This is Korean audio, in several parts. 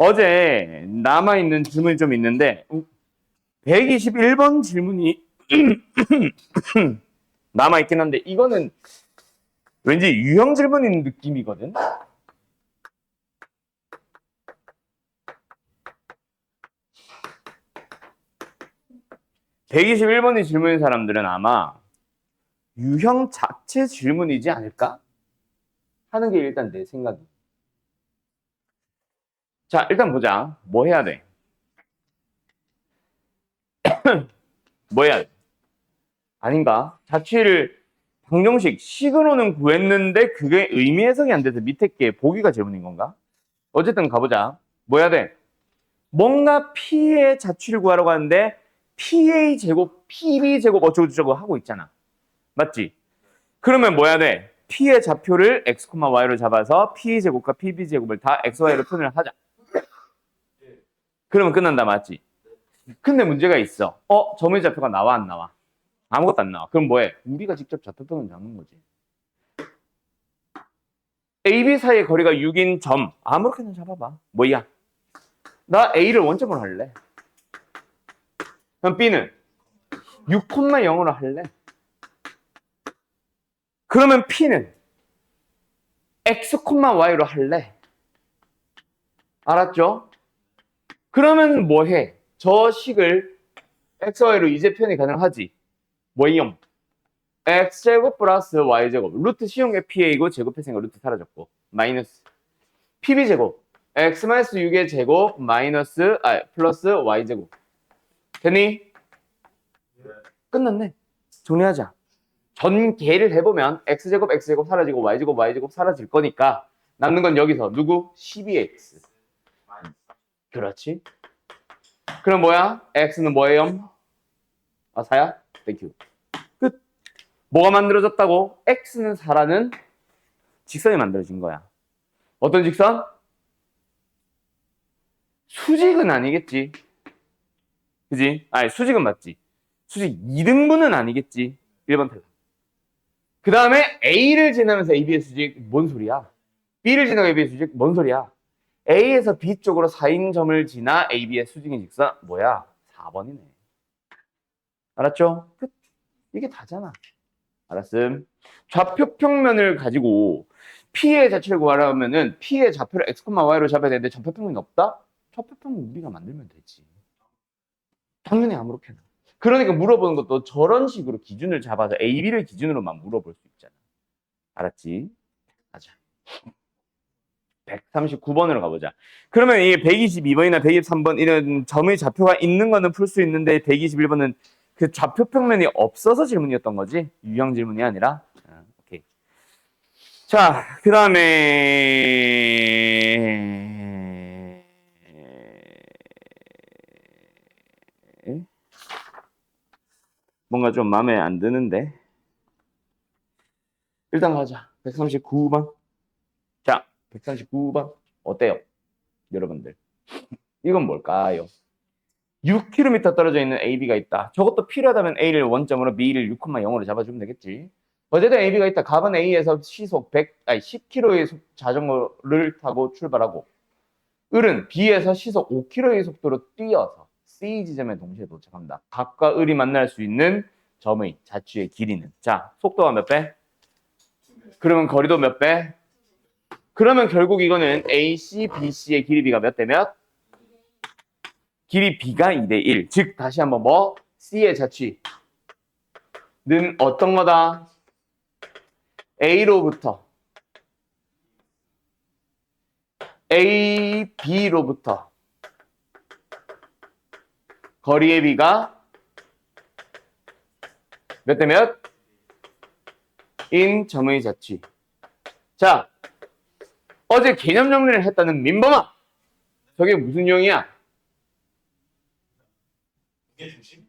어제 남아있는 질문이 좀 있는데 121번 질문이 남아있긴 한데 이거는 왠지 유형 질문인 느낌이거든. 121번이 질문인 사람들은 아마 유형 자체 질문이지 않을까 하는 게 일단 내 생각이야. 자, 일단 보자. 뭐 해야 돼? 뭐 해야 돼? 아닌가? 자취를 방정식 식으로는 구했는데 그게 의미 해석이 안 돼서 밑에 게 보기가 질문인 건가? 어쨌든 가보자. 뭐 해야 돼? 뭔가 P의 자취를 구하려고 하는데 PA 제곱, PB 제곱 어쩌고저쩌고 하고 있잖아. 맞지? 그러면 뭐 해야 돼? P의 좌표를 X, Y로 잡아서 P 제곱과 PB 제곱을 다 X, Y로 표현을 하자. 그러면 끝난다. 맞지? 근데 문제가 있어. 점의 좌표가 나와 안 나와? 아무것도 안 나와. 그럼 뭐해? 우리가 직접 좌표표는 잡는 거지. A, B 사이의 거리가 6인 점. 아무렇게나 잡아봐. 뭐야? 나 A를 원점으로 할래. 그럼 B는 6,0로 할래. 그러면 P는 X, Y로 할래. 알았죠? 그러면 뭐 해? 저 식을 X, Y로 이제 표현이 가능하지. 뭐임? X제곱 플러스 Y제곱. 루트 씌운 게 PA고 제곱했으니까 루트 사라졌고. 마이너스 PB제곱. X 마이너스 6의 제곱 마이너스 플러스 Y제곱. 됐니? 끝났네. 정리하자. 전개를 해보면 X제곱 X제곱 사라지고 Y제곱 Y제곱 사라질 거니까 남는 건 여기서 누구? 12X. 그렇지. 그럼 뭐야? X는 뭐예요? 4야? 땡큐. 끝. 뭐가 만들어졌다고? X는 4라는 직선이 만들어진 거야. 어떤 직선? 수직은 아니겠지. 그지? 수직은 맞지. 수직 2등분은 아니겠지. 1번 탈락. 그 다음에 A를 지나면서 AB의 수직 뭔 소리야? B를 지나고 AB의 수직 뭔 소리야? A에서 B 쪽으로 4인점을 지나 AB의 수직인 직선 뭐야? 4번이네. 알았죠? 끝. 이게 다잖아. 알았음. 좌표 평면을 가지고 P의 자체를 구하려면은 P의 좌표를 X, Y로 잡아야 되는데 좌표 평면이 없다? 좌표 평면 우리가 만들면 되지. 당연히 아무렇게나. 그러니까 물어보는 것도 저런 식으로 기준을 잡아서 A, B를 기준으로만 물어볼 수 있잖아. 알았지? 가자. 139번으로 가보자. 그러면 이 122번이나 123번 이런 점의 좌표가 있는 거는 풀 수 있는데 121번은 그 좌표 평면이 없어서 질문이었던 거지? 유형 질문이 아니라. 오케이. 자, 그 다음에 뭔가 좀 마음에 안 드는데 일단 가자. 139번. 자, 139번 어때요? 여러분들 이건 뭘까요? 6km 떨어져 있는 AB가 있다. 저것도 필요하다면 A를 원점으로 B를 6,0으로 잡아주면 되겠지. 어쨌든 AB가 있다. 갑은 A에서 시속 10km의 자전거를 타고 출발하고 을은 B에서 시속 5km의 속도로 뛰어서 C 지점에 동시에 도착합니다. 갑과 을이 만날 수 있는 점의 자취의 길이는 자, 속도가 몇 배? 그러면 거리도 몇 배? 그러면 결국 이거는 AC, BC의 길이 B가 몇 대 몇? 길이 B가 2대 1. 즉 다시 한번 뭐? C의 자취는 어떤 거다? A로부터 A, B로부터 거리의 B가 몇 대 몇? 인 점의 자취. 자, 어제 개념 정리를 했다는 민범아. 저게 무슨 용이야? 무게중심?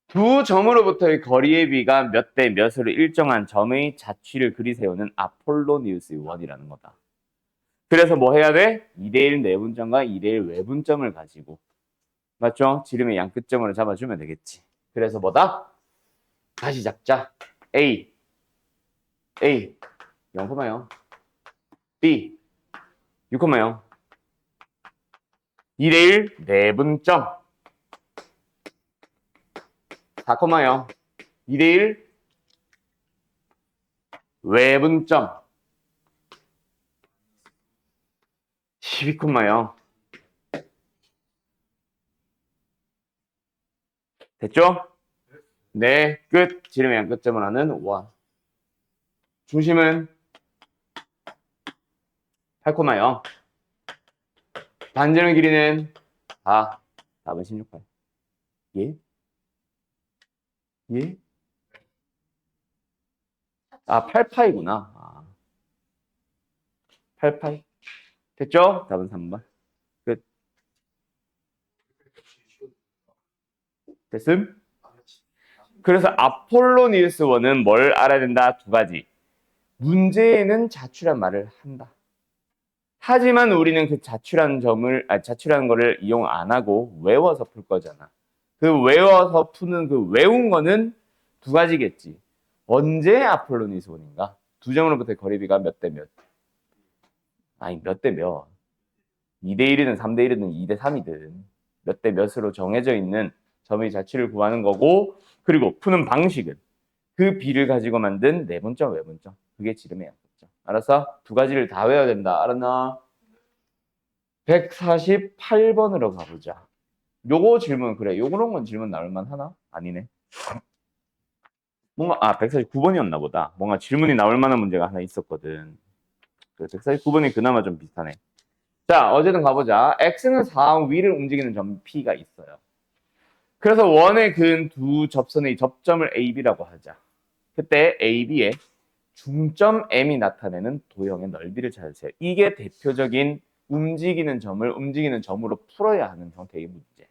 두 점으로부터의 거리의 비가 몇 대 몇으로 일정한 점의 자취를 그리세우는 아폴로니우스 원이라는 거다. 그래서 뭐 해야 돼? 2대1 내분점과 2대1 외분점을 가지고 맞죠? 지름의 양 끝점으로 잡아주면 되겠지. 그래서 뭐다? 다시 잡자. A 0,0 B 6,0 2대1 내분점 4,0 2대1 외분점 12,0 됐죠? 네, 끝. 지름의 양끝점을 하는 원. 중심은 8,0. 반지름 길이는 4. 답은 16파이. 예? 예? 아, 8파이구나. 아. 8파이. 됐죠? 답은 3번. 끝. 됐음? 그래서 아폴로니우스 원은 뭘 알아야 된다? 두 가지. 문제에는 자취란 말을 한다. 하지만 우리는 그 자취라는 거를 이용 안 하고 외워서 풀 거잖아. 그 외워서 푸는 그 외운 거는 두 가지겠지. 언제 아폴로니우스 원인가? 두 점으로부터의 거리비가 몇 대 몇? 아니, 몇 대 몇? 2대 1이든 3대 1이든 2대 3이든 몇 대 몇으로 정해져 있는 점의 자취를 구하는 거고, 그리고 푸는 방식은 그 비를 가지고 만든 내분점, 외분점. 그게 지름의 양분점. 알았어? 두 가지를 다 외워야 된다. 알았나? 148번으로 가보자. 요거 질문, 그래. 요런 건 질문 나올만 하나? 아니네. 뭔가, 149번이었나 보다. 뭔가 질문이 나올 만한 문제가 하나 있었거든. 149번이 그나마 좀 비슷하네. 자, 어쨌든 가보자. X는 4항 위를 움직이는 점 P가 있어요. 그래서 원에 그은 두 접선의 접점을 AB라고 하자. 그때 AB의 중점 M이 나타내는 도형의 넓이를 찾으세요. 이게 대표적인 움직이는 점을 움직이는 점으로 풀어야 하는 형태의 문제.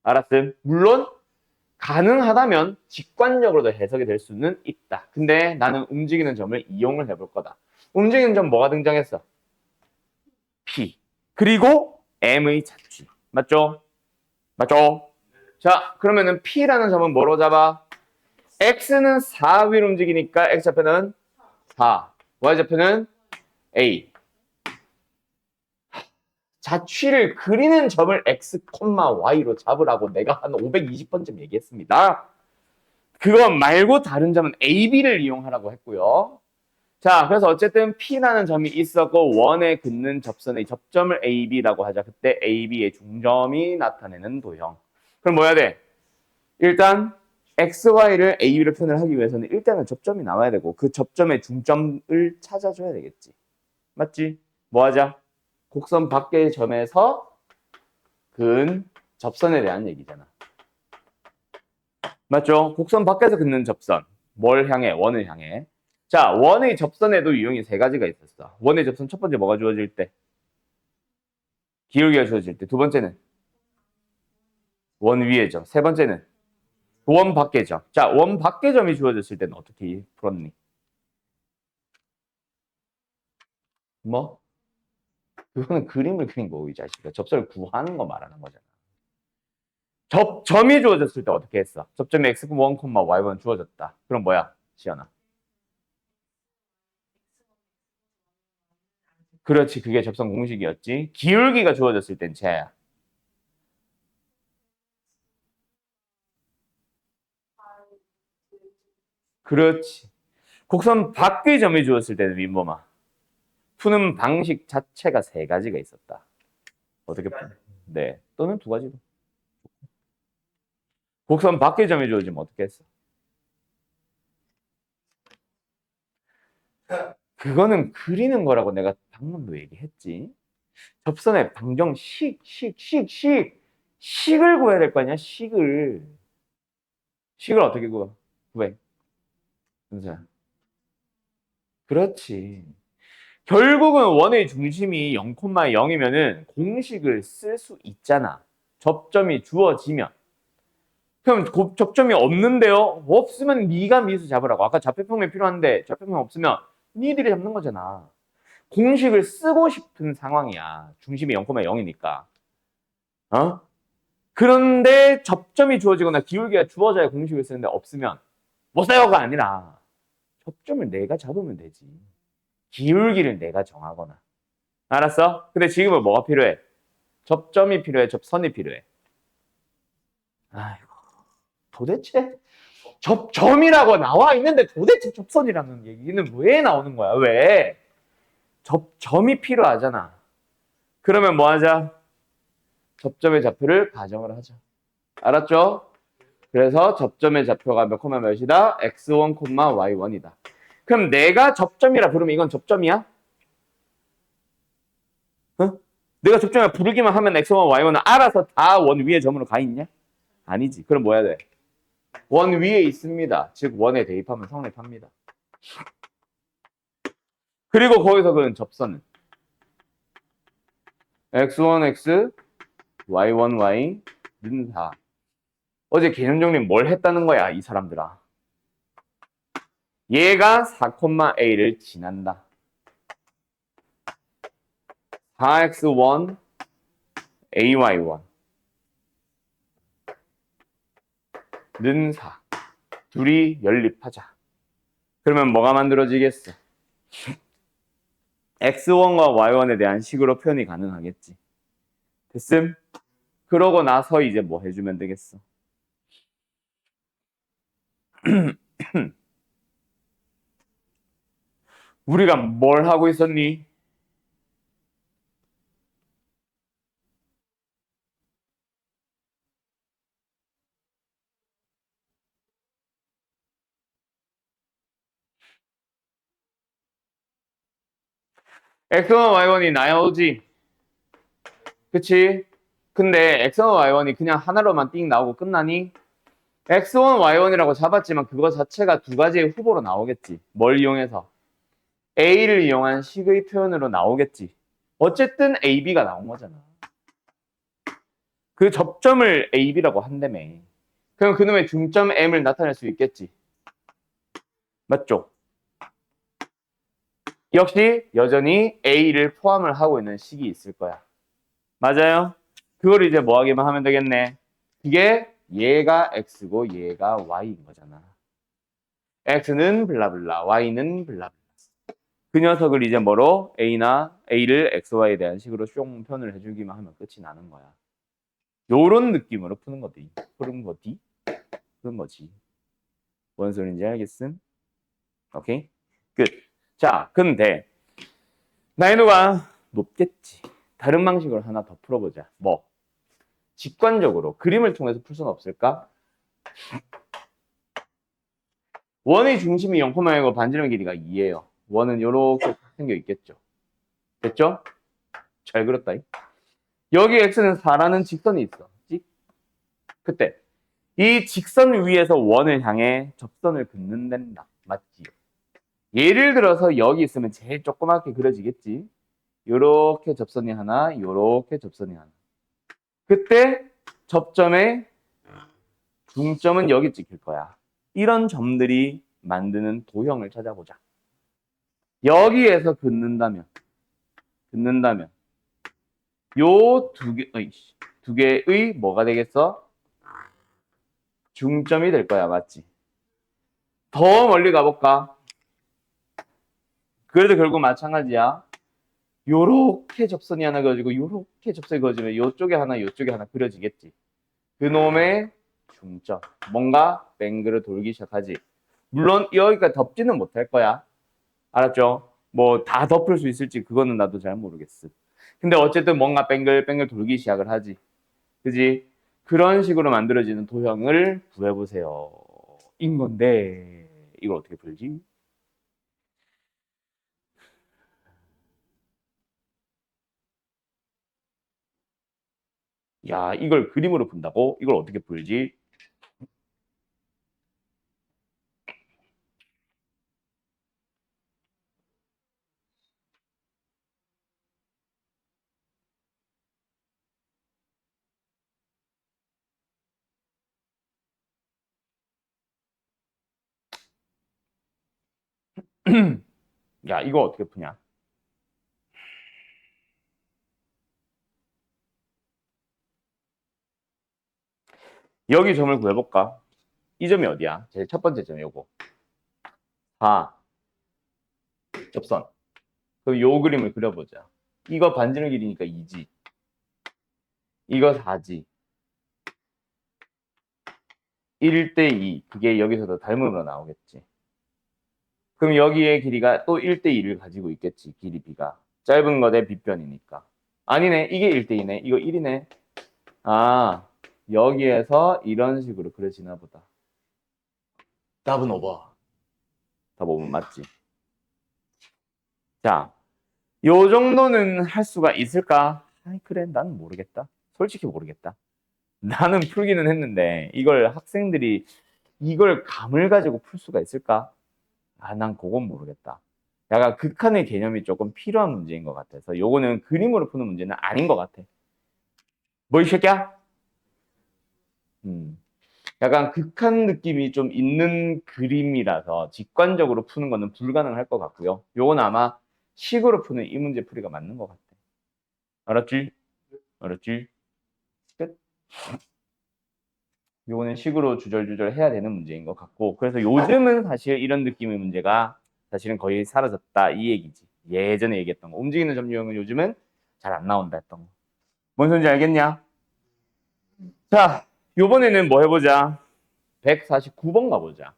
알았음? 물론 가능하다면 직관적으로도 해석이 될 수는 있다. 근데 나는 움직이는 점을 이용을 해볼 거다. 움직이는 점 뭐가 등장했어? P. 그리고 M의 자취. 맞죠? 맞죠? 자, 그러면은 P라는 점은 뭐로 잡아? X는 4 위로 움직이니까 X좌표는 4. Y좌표는 A. 자취를 그리는 점을 X, Y로 잡으라고 내가 한 520번쯤 얘기했습니다. 그거 말고 다른 점은 AB를 이용하라고 했고요. 자, 그래서 어쨌든 P라는 점이 있었고 원에 긋는 접선의 접점을 AB라고 하자. 그때 AB의 중점이 나타내는 도형. 그럼 뭐 해야 돼? 일단 XY를 AB로 표현을 하기 위해서는 일단은 접점이 나와야 되고 그 접점의 중점을 찾아줘야 되겠지. 맞지? 뭐 하자? 곡선 밖의 점에서 그은 접선에 대한 얘기잖아. 맞죠? 곡선 밖에서 긋는 접선. 뭘 향해? 원을 향해. 자, 원의 접선에도 유형이 세 가지가 있었어. 원의 접선 첫 번째 뭐가 주어질 때? 기울기가 주어질 때. 두 번째는 원 위의 점. 세 번째는 원 밖의 점. 자, 원 밖의 점이 주어졌을 때는 어떻게 풀었니? 뭐? 그거는 그림을 그린 거고, 이 자식아. 접선을 구하는 거 말하는 거잖아. 점이 주어졌을 때 어떻게 했어? 접점이 x1, y1 주어졌다. 그럼 뭐야? 지연아. 그렇지. 그게 접선 공식이었지. 기울기가 주어졌을 땐 쟤야. 그렇지. 곡선 밖의 점이 주어졌을 때는 민범아. 푸는 방식 자체가 세 가지가 있었다. 어떻게 푸? 네. 또는 두 가지로. 곡선 밖의 점이 주어지면 어떻게 했어? 그거는 그리는 거라고 내가 방금도 얘기했지. 접선의 방정 식을 구해야 될 거 아니야? 식을 어떻게 구해? 은서야. 그렇지. 결국은 원의 중심이 0,0이면은 공식을 쓸 수 있잖아. 접점이 주어지면. 그럼 접점이 없는데요? 없으면 네가 미수 잡으라고. 아까 좌표평면 필요한데 좌표평면 없으면 니들이 잡는 거잖아. 공식을 쓰고 싶은 상황이야. 중심이 0,0이니까. 그런데 접점이 주어지거나 기울기가 주어져야 공식을 쓰는데 없으면 못 써요가 아니라 접점을 내가 잡으면 되지. 기울기를 내가 정하거나. 알았어? 근데 지금은 뭐가 필요해? 접점이 필요해? 접선이 필요해? 아이고, 도대체 접점이라고 나와 있는데 도대체 접선이라는 얘기는 왜 나오는 거야? 왜? 접점이 필요하잖아. 그러면 뭐 하자? 접점의 좌표를 가정을 하자. 알았죠? 그래서 접점의 좌표가 몇 콤마 몇이다? x1, y1이다. 그럼 내가 접점이라 부르면 이건 접점이야? 어? 내가 접점이라 부르기만 하면 x1, y1은 알아서 다 원 위에 점으로 가 있냐? 아니지. 그럼 뭐 해야 돼? 원 위에 있습니다. 즉 원에 대입하면 성립합니다. 그리고 거기서 그는 접선은 x1x, y1y는 4. 어제 개념 정리 뭘 했다는 거야, 이 사람들아. 얘가 4,a를 지난다. 4x1, ay1 는 4. 둘이 연립하자. 그러면 뭐가 만들어지겠어? x1과 y1에 대한 식으로 표현이 가능하겠지. 됐음? 그러고 나서 이제 뭐 해주면 되겠어? 우리가 뭘 하고 있었니? x1, y1이 나오지? 그치? 근데 x1, y1이 그냥 하나로만 띵 나오고 끝나니? x1, y1이라고 잡았지만 그거 자체가 두 가지의 후보로 나오겠지. 뭘 이용해서? a를 이용한 식의 표현으로 나오겠지. 어쨌든 ab가 나온 거잖아. 그 접점을 ab라고 한다며. 그럼 그놈의 중점 m을 나타낼 수 있겠지. 맞죠? 역시 여전히 a를 포함을 하고 있는 식이 있을 거야. 맞아요? 그걸 이제 뭐 하기만 하면 되겠네. 이게 얘가 x고 얘가 y인 거잖아. x는 블라블라, y는 블라블라. 그 녀석을 이제 뭐로 a를 x, y에 대한 식으로 뿅 표현을 해주기만 하면 끝이 나는 거야. 요런 느낌으로 푸는 거지. 푸는 거지. 그런 거지. 뭔 소린지 알겠음? 오케이? 끝. 자, 근데 난이도가 높겠지. 다른 방식으로 하나 더 풀어보자. 뭐? 직관적으로 그림을 통해서 풀 수는 없을까? 원의 중심이 0,0고 반지름 길이가 2예요. 원은 이렇게 생겨 있겠죠. 됐죠? 잘 그렸다. 여기 x는 4라는 직선이 있어. 그때 이 직선 위에서 원을 향해 접선을 긋는단다. 맞지? 예를 들어서 여기 있으면 제일 조그맣게 그려지겠지. 요렇게 접선이 하나, 요렇게 접선이 하나. 그때 접점의 중점은 여기 찍힐 거야. 이런 점들이 만드는 도형을 찾아보자. 여기에서 긋는다면 요 두 개의 뭐가 되겠어? 중점이 될 거야. 맞지? 더 멀리 가볼까? 그래도 결국 마찬가지야. 요렇게 접선이 하나 그어지고 요렇게 접선이 그어지면 요쪽에 하나 요쪽에 하나 그려지겠지. 그놈의 중점. 뭔가 뱅글을 돌기 시작하지. 물론 여기까지 덮지는 못할 거야. 알았죠? 뭐 다 덮을 수 있을지 그거는 나도 잘 모르겠어. 근데 어쨌든 뭔가 뱅글뱅글 돌기 시작을 하지. 그지? 그런 식으로 만들어지는 도형을 구해보세요. 인 건데 이걸 어떻게 풀지? 야, 이걸 그림으로 푼다고? 이걸 어떻게 풀지? 야, 이거 어떻게 푸냐? 여기 점을 구해볼까? 이 점이 어디야? 제일 첫 번째 점 요거. 4 접선. 그럼 요 그림을 그려보자. 이거 반지름 길이니까 2지. 이거 4지. 1대2. 그게 여기서도 닮음으로 나오겠지. 그럼 여기에 길이가 또 1대2를 가지고 있겠지. 길이 B가. 짧은 거 대 빗변이니까. 아니네. 이게 1대2네. 이거 1이네. 아, 여기에서 이런 식으로 그려지나 보다. 답은 5번. 답 5번 맞지? 자, 요 정도는 할 수가 있을까? 아이, 그래. 나는 모르겠다. 솔직히 모르겠다. 나는 풀기는 했는데 이걸 학생들이 이걸 감을 가지고 풀 수가 있을까? 아, 난 그건 모르겠다. 약간 극한의 개념이 조금 필요한 문제인 것 같아서 요거는 그림으로 푸는 문제는 아닌 것 같아. 뭐 이 새끼야? 약간 극한 느낌이 좀 있는 그림이라서 직관적으로 푸는 거는 불가능할 것 같고요. 요건 아마 식으로 푸는 이 문제 풀이가 맞는 것 같아. 알았지? 알았지? 끝. 요거는 식으로 주절주절 해야 되는 문제인 것 같고, 그래서 요즘은 사실 이런 느낌의 문제가 사실은 거의 사라졌다 이 얘기지. 예전에 얘기했던 거. 움직이는 점 유형은 요즘은 잘 안 나온다 했던 거. 뭔 소리인지 알겠냐? 자, 요번에는 뭐 해보자. 149번 가보자.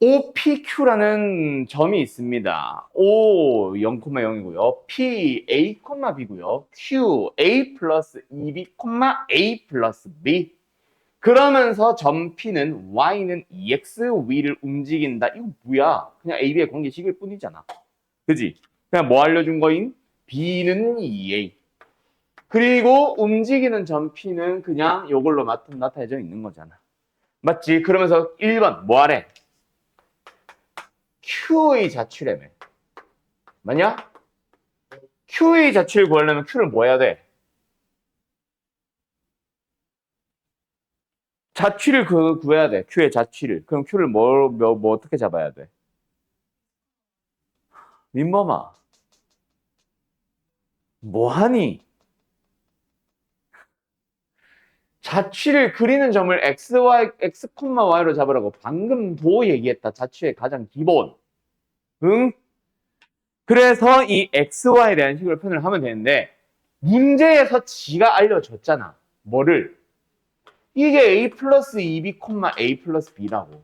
OPQ라는 점이 있습니다. O 0,0이고요. P A, B고요. Q A 플러스 2B, A 플러스 B. 그러면서 점 P는 Y는 EX 위를 움직인다. 이거 뭐야? 그냥 AB의 관계식일 뿐이잖아. 그지? 그냥 뭐 알려준 거임? B는 EA. 그리고 움직이는 점 P는 그냥 이걸로 나타내져 있는 거잖아. 맞지? 그러면서 1번 뭐 하래? Q의 자취래매. 맞냐? Q의 자취를 구하려면 Q를 뭐 해야 돼? 자취를 구해야 돼. Q의 자취를. 그럼 Q를 뭐 어떻게 잡아야 돼? 민범아, 뭐하니? 자취를 그리는 점을 x, y로 잡으라고 방금도 얘기했다. 자취의 가장 기본. 응? 그래서 이 xy에 대한 식으로 표현을 하면 되는데 문제에서 지가 알려줬잖아. 뭐를? 이게 a 플러스 2b, a 플러스 b라고.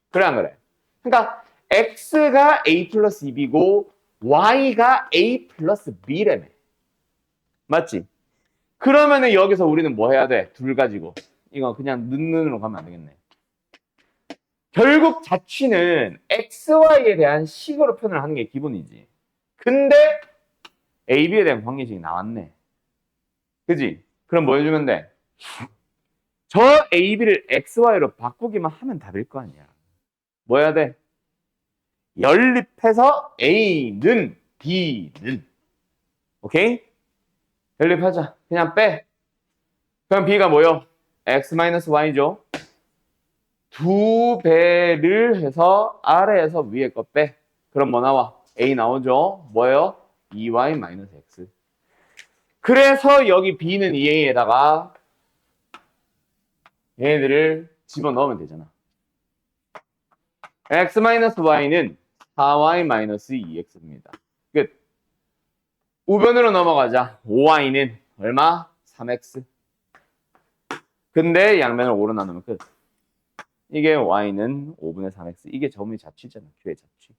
그래 안 그래? 그러니까 x가 a 플러스 2b고 y가 a 플러스 b라며. 맞지? 그러면은 여기서 우리는 뭐 해야 돼? 둘 가지고. 이거 그냥 는으로 가면 안 되겠네. 결국 자취는 xy에 대한 식으로 표현을 하는 게 기본이지. 근데 ab에 대한 관계식이 나왔네. 그지? 그럼 뭐 해주면 돼? 저 ab를 xy로 바꾸기만 하면 답일 거 아니야. 뭐 해야 돼? 연립해서 a는 b는. 오케이? 연립하자. 그냥 빼. 그럼 b가 뭐요? x-y죠. 두 배를 해서 아래에서 위에 거 빼. 그럼 뭐 나와? A 나오죠? 뭐예요? 2y-x. 그래서 여기 B는 2A에다가 얘네들을 집어넣으면 되잖아. x-y는 4y-2x입니다. 끝. 우변으로 넘어가자. 5y는 얼마? 3x. 근데 양면을 5로 나누면 끝. 이게 y는 5분의 3x. 이게 점의 자취잖아. Q의 자취.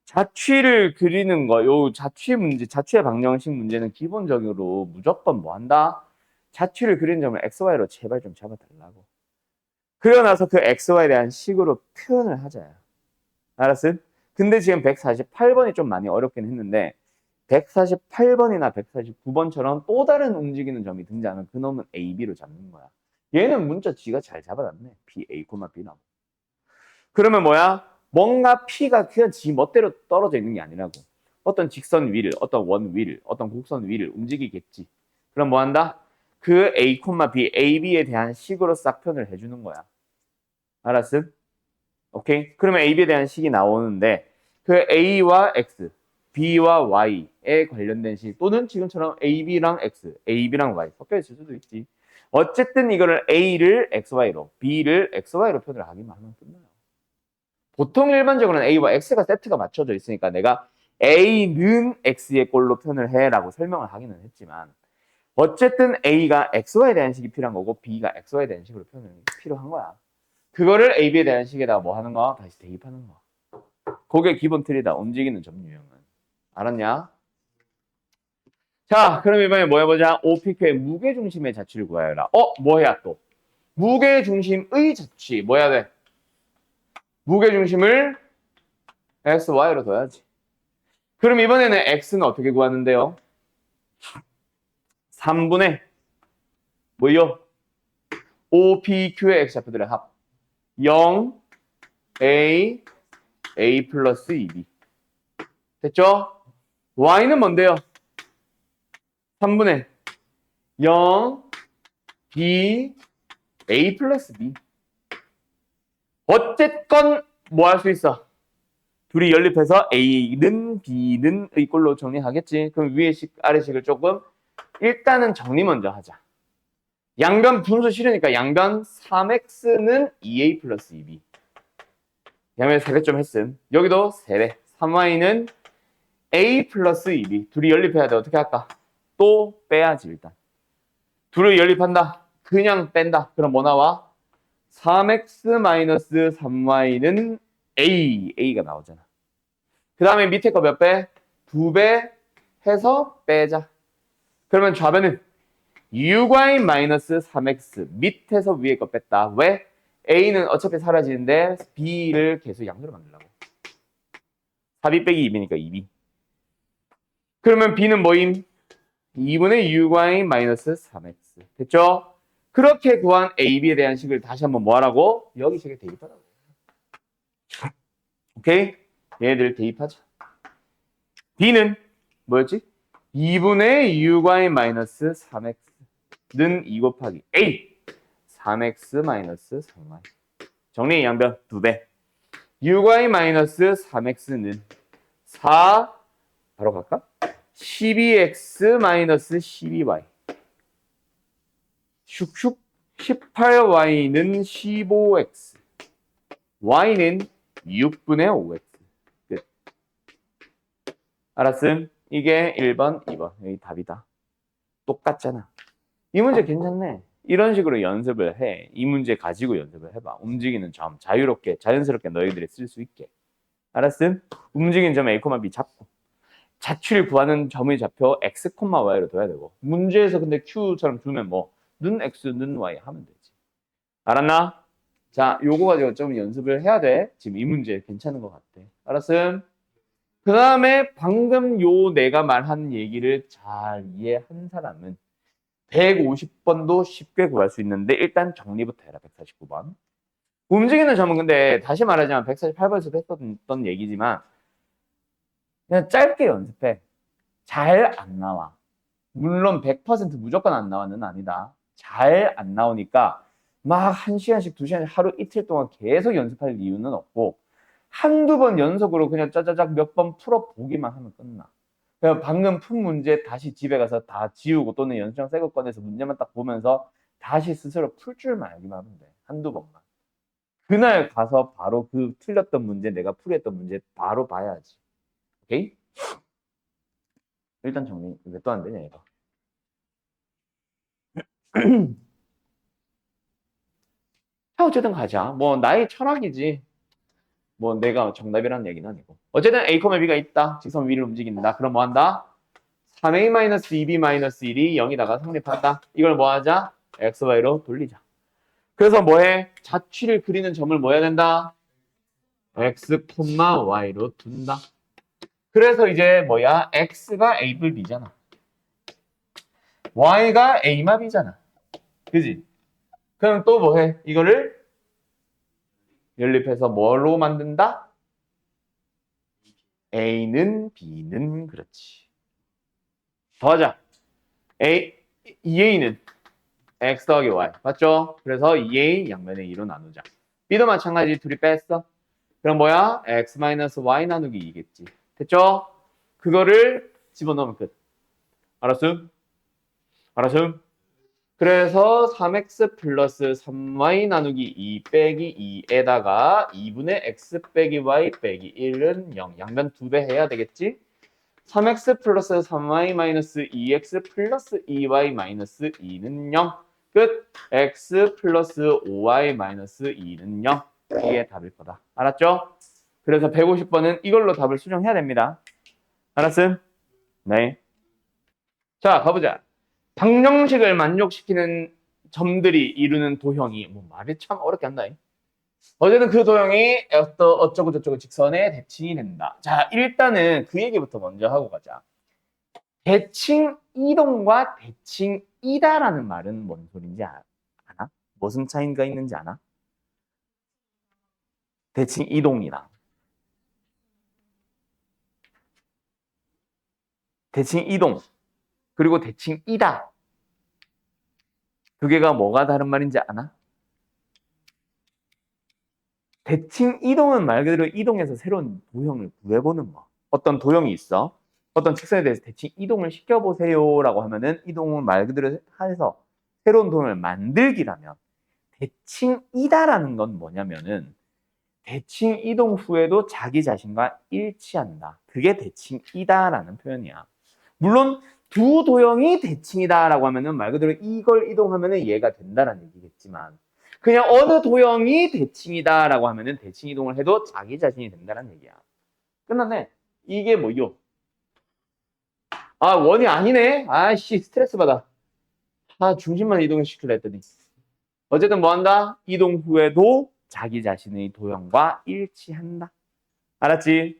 자취를 그리는 거, 요 자취 문제, 자취의 방정식 문제는 기본적으로 무조건 뭐 한다? 자취를 그리는 점을 XY로 제발 좀 잡아달라고. 그러고 나서 그 XY에 대한 식으로 표현을 하자요. 알았어? 근데 지금 148번이 좀 많이 어렵긴 했는데 148번이나 149번처럼 또 다른 움직이는 점이 등장하면 그놈은 A, B로 잡는 거야. 얘는 문자 지가 잘 잡아놨네. P, A, B라고. 그러면 뭐야? 뭔가 P가 그냥 지 멋대로 떨어져 있는 게 아니라고. 어떤 직선 위를, 어떤 원 위를, 어떤 곡선 위를 움직이겠지. 그럼 뭐 한다? 그 A, B, AB에 대한 식으로 싹 표현을 해주는 거야. 알았음? 오케이? 그러면 AB에 대한 식이 나오는데 그 A와 X, B와 Y에 관련된 식 또는 지금처럼 AB랑 X, AB랑 Y 섞여 있을 수도 있지. 어쨌든 이거를 A를 XY로, B를 XY로 표현을 하기만 하면 끝나요. 보통 일반적으로는 A와 X가 세트가 맞춰져 있으니까 내가 A는 X의 꼴로 표현을 해라고 설명을 하기는 했지만 어쨌든 A가 XY에 대한 식이 필요한 거고 B가 XY에 대한 식으로 표현이 필요한 거야. 그거를 A, B에 대한 식에다가 뭐 하는 거? 다시 대입하는 거. 그게 기본 틀이다. 움직이는 점 유형은. 알았냐? 자, 그럼 이번에 뭐 해보자? OPQ의 무게중심의 자취를 구하여라. 뭐 해야 또? 무게중심의 자취. 뭐 해야 돼? 무게중심을 X, Y로 둬야지. 그럼 이번에는 X는 어떻게 구하는데요? 3분의 뭐요? OPQ의 X좌표들의 합. 0, A, A 플러스 2B. 됐죠? Y는 뭔데요? 3분의 0, B, A 플러스 B. 어쨌건 뭐 할 수 있어? 둘이 연립해서 A는 B는 의 꼴로 정리하겠지. 그럼 위에 식, 아래 식을 조금 일단은 정리 먼저 하자. 양변 분수 싫으니까 양변 3x는 2a 플러스 2b. 양변 3배 좀 했음. 여기도 3배. 3y는 a 플러스 2b. 둘이 연립해야 돼. 어떻게 할까? 또 빼야지 일단. 둘을 연립한다. 그냥 뺀다. 그럼 뭐 나와? 3x 마이너스 3y는 a가 나오잖아. 그 다음에 밑에 거 몇 배? 2배 해서 빼자. 그러면 좌변은 6y 마이너스 3x 밑에서 위에 거 뺐다. 왜? a는 어차피 사라지는데 b를 계속 양수로 만들려고. 4b 빼기 2b니까 2b. 그러면 b는 뭐임? 2분의 6y 마이너스 3x. 됐죠? 그렇게 구한 a, b에 대한 식을 다시 한번 뭐 하라고? 여기 식에 대입하라고. 오케이? 얘네들 대입하자. b는 뭐였지? 2분의 6y 마이너스 3x는 2 곱하기 a 3x 마이너스 3y. 정리 양변 2배. 6y 마이너스 3x는 4 바로 갈까? 12x 마이너스 12y. 슉슉 18y는 15x. y는 6분의 5x. 끝. 알았음? 이게 1번, 2번. 여기 답이다. 똑같잖아. 이 문제 괜찮네. 이런 식으로 연습을 해. 이 문제 가지고 연습을 해봐. 움직이는 점 자유롭게 자연스럽게 너희들이 쓸 수 있게. 알았음? 움직이는 점 A, B 잡고 자취를 구하는 점의 좌표 X, Y로 둬야 되고 문제에서 근데 Q처럼 주면 뭐 는 X, 는 Y 하면 되지. 알았나? 자, 요거 가지고 좀 연습을 해야 돼. 지금 이 문제 괜찮은 것 같아. 알았음? 그 다음에 방금 요 내가 말한 얘기를 잘 이해한 사람은 150번도 쉽게 구할 수 있는데 일단 정리부터 해라. 149번. 움직이는 점은 근데 다시 말하자면 148번에서 했었던 얘기지만 그냥 짧게 연습해. 잘 안 나와. 물론 100% 무조건 안 나와는 아니다. 잘 안 나오니까 막 1시간씩 2시간씩 하루 이틀 동안 계속 연습할 이유는 없고 한두 번 연속으로 그냥 짜자작 몇 번 풀어보기만 하면 끝나. 그냥 방금 푼 문제 다시 집에 가서 다 지우고 또는 연습장 새거 꺼내서 문제만 딱 보면서 다시 스스로 풀 줄만 알기만 하면 돼. 한두 번만. 그날 가서 바로 그 틀렸던 문제, 내가 풀이했던 문제 바로 봐야지. 오케이? 일단 정리. 왜 또 안 되냐, 이거. 자, 어쨌든 가자. 뭐, 나의 철학이지. 뭐, 내가 정답이라는 얘기는 아니고. 어쨌든 A, B가 있다. 직선 위를 움직인다. 그럼 뭐 한다? 3A-2B-1이 0이다가 성립한다. 이걸 뭐 하자? XY로 돌리자. 그래서 뭐 해? 자취를 그리는 점을 뭐 해야 된다? X, Y로 둔다. 그래서 이제 뭐야? X가 A 불 B잖아. Y가 A 마 B잖아. 그지? 그럼 또 뭐 해? 이거를 연립해서 뭐로 만든다? A는 B는 그렇지. 더하자. 2A는 X 더하기 Y. 맞죠? 그래서 2A 양면에 2로 나누자. B도 마찬가지 둘이 뺐어. 그럼 뭐야? X 마이너스 Y 나누기 2겠지. 됐죠? 그거를 집어넣으면 끝. 알았음? 알았음? 그래서 3x 플러스 3y 나누기 2 빼기 2에다가 2분의 x 빼기 y 빼기 1은 0. 양변 2배 해야 되겠지? 3x 플러스 3y 마이너스 2x 플러스 2y 마이너스 2는 0. 끝. x 플러스 5y 마이너스 2는 0. 이게 답일 거다. 알았죠? 그래서 150번은 이걸로 답을 수정해야 됩니다. 알았음? 네. 자, 가보자. 방정식을 만족시키는 점들이 이루는 도형이 뭐 말이 참 어렵게 한다. 어쨌든 그 도형이 어쩌고 저쩌고 직선의 대칭이 된다. 자, 일단은 그 얘기부터 먼저 하고 가자. 대칭 이동과 대칭 이다라는 말은 뭔 소린지 아나? 무슨 차이가 있는지 아나? 대칭 이동이랑 대칭 이동 그리고 대칭 이다 두 개가 뭐가 다른 말인지 아나? 대칭 이동은 말 그대로 이동해서 새로운 도형을 구해보는 거. 어떤 도형이 있어. 어떤 직선에 대해서 대칭 이동을 시켜보세요라고 하면은 이동은 말 그대로 해서 새로운 도형을 만들기라면 대칭 이다라는 건 뭐냐면은 대칭 이동 후에도 자기 자신과 일치한다. 그게 대칭 이다라는 표현이야. 물론 두 도형이 대칭이다라고 하면은 말 그대로 이걸 이동하면은 얘가 된다라는 얘기겠지만 그냥 어느 도형이 대칭이다라고 하면은 대칭 이동을 해도 자기 자신이 된다는 얘기야. 끝났네. 이게 뭐요? 아, 원이 아니네. 아씨, 스트레스 받아. 아, 중심만 이동을 시키려 했더니. 어쨌든 뭐 한다? 이동 후에도 자기 자신의 도형과 일치한다. 알았지?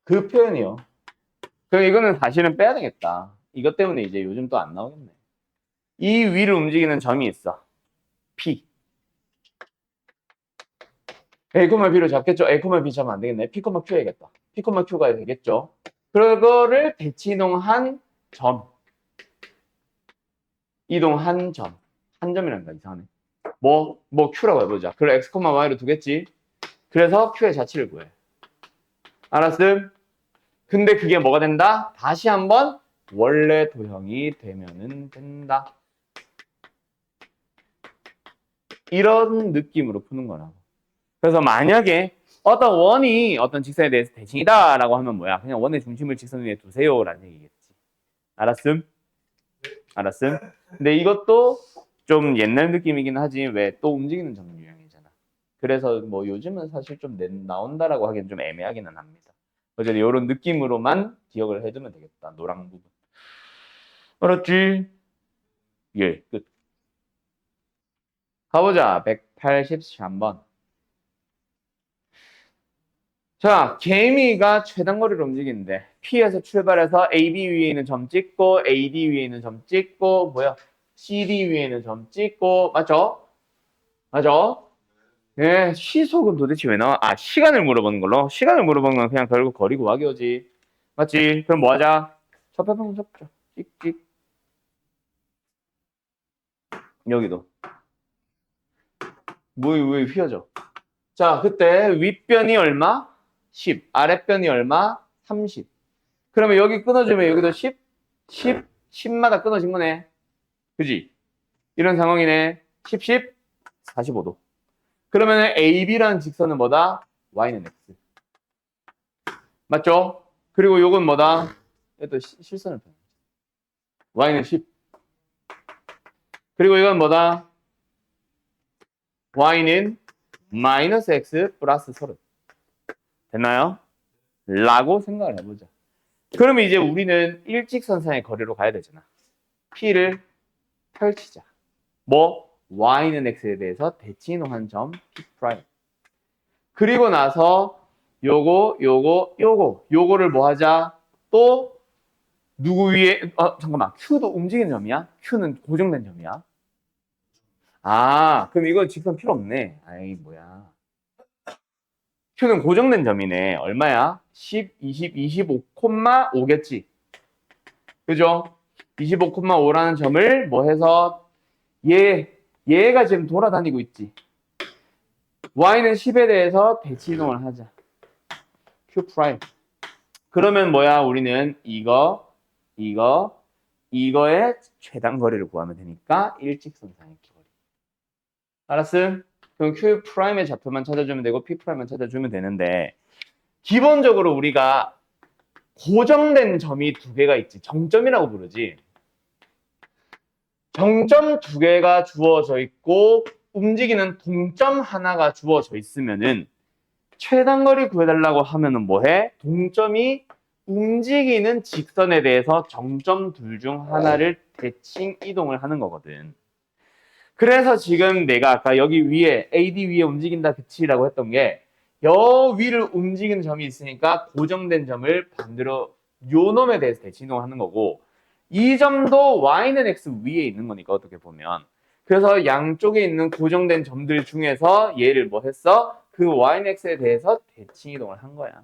그 표현이요. 그럼 이거는 사실은 빼야 되겠다. 이것 때문에 이제 요즘 또 안 나오겠네. 이 위를 움직이는 점이 있어. P. A, B로 잡겠죠? A, B 잡으면 안 되겠네. P, Q 해야겠다. P, Q가 되겠죠? 그거를 대치 이동한 점. 이동한 점. 한 점이란다, 이상하네. 뭐 Q라고 해보자. 그래, X, Y로 두겠지? 그래서 Q의 자치를 구해. 알았음? 근데 그게 뭐가 된다? 다시 한번 원래 도형이 되면은 된다. 이런 느낌으로 푸는 거라고. 그래서 만약에 어떤 원이 어떤 직선에 대해서 대칭이다라고 하면 뭐야? 그냥 원의 중심을 직선 위에 두세요라는 얘기겠지. 알았음? 알았음? 근데 이것도 좀 옛날 느낌이긴 하지 왜 또 움직이는 점 유형이잖아. 그래서 뭐 요즘은 사실 좀 나온다라고 하기엔 좀 애매하기는 합니다. 어쨌든 이런 느낌으로만 기억을 해두면 되겠다. 노랑 부분. 알았지? 예, 끝. 가보자. 183번. 자, 개미가 최단거리를 움직이는데 P에서 출발해서 AB 위에 있는 점 찍고 AD 위에 있는 점 찍고 뭐야? CD 위에 있는 점 찍고 맞죠? 맞죠? 예, 시속은 도대체 왜 나와? 아, 시간을 물어보는 걸로? 시간을 물어보는 건 그냥 결국 거리 구하기 오지. 맞지? 그럼 뭐 하자? 접해보면 접죠. 찍찍. 여기도. 왜 휘어져? 자, 그때 윗변이 얼마? 10. 아랫변이 얼마? 30. 그러면 여기 끊어주면 여기도 10? 10? 10마다 끊어진 거네. 그지? 이런 상황이네. 10, 10? 45도. 그러면 AB라는 직선은 뭐다? Y는 X. 맞죠? 그리고 요건 뭐다? 또 실선을 펴. Y는 10. 그리고 이건 뭐다? Y는 마이너스 X 플러스 30. 됐나요? 라고 생각을 해보자. 그러면 이제 우리는 일직선상의 거리로 가야 되잖아. P를 펼치자. 뭐? Y는 X에 대해서 대칭이동한 점 P'. 그리고 나서 요거를 뭐 하자? 또 누구 위에 잠깐만. Q도 움직이는 점이야? Q는 고정된 점이야? 아, 그럼 이거 직선 필요 없네. 아이, 뭐야. Q는 고정된 점이네. 얼마야? 10, 20, 25,5겠지. 그죠? 25,5라는 점을 뭐 해서 얘가 지금 돌아다니고 있지. y는 10에 대해서 대치 이동을 하자. q 프라임. 그러면 뭐야? 우리는 이거의 최단 거리를 구하면 되니까 일직선상의 거리. 알았음? 그럼 q 프라임의 좌표만 찾아주면 되고 p 프라임만 찾아주면 되는데 기본적으로 우리가 고정된 점이 두 개가 있지. 정점이라고 부르지. 정점 두 개가 주어져 있고 움직이는 동점 하나가 주어져 있으면은 최단거리 구해달라고 하면은 뭐해? 동점이 움직이는 직선에 대해서 정점 둘 중 하나를 대칭 이동을 하는 거거든. 그래서 지금 내가 아까 여기 위에 AD 위에 움직인다 그치라고 했던 게 여 위를 움직이는 점이 있으니까 고정된 점을 반대로 요 놈에 대해서 대칭 이동을 하는 거고 이 점도 y는 x 위에 있는 거니까 어떻게 보면 그래서 양쪽에 있는 고정된 점들 중에서 얘를 뭐 했어? 그 y는 x에 대해서 대칭 이동을 한 거야.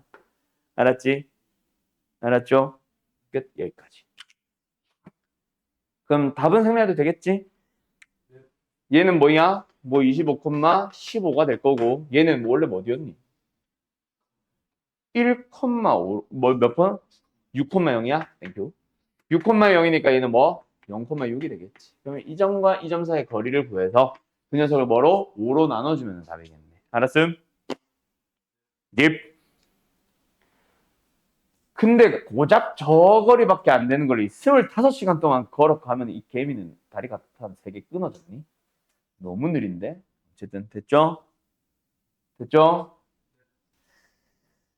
알았지? 알았죠? 끝. 여기까지. 그럼 답은 생략해도 되겠지? 얘는 뭐야? 뭐 25,15가 될 거고 얘는 원래 뭐 어디였니? 1,5 뭐 몇 번? 6,0이야? 땡큐. 6,0이니까 얘는 뭐? 0,6이 되겠지. 그러면 이 점과 이 점 사이의 거리를 구해서 그 녀석을 뭐로? 5로 나눠주면 답이겠네. 알았음? 립. 근데 고작 저 거리밖에 안 되는 걸 25시간 동안 걸어가면 이 개미는 다리가 한 3개 끊어졌니? 너무 느린데? 어쨌든 됐죠? 됐죠?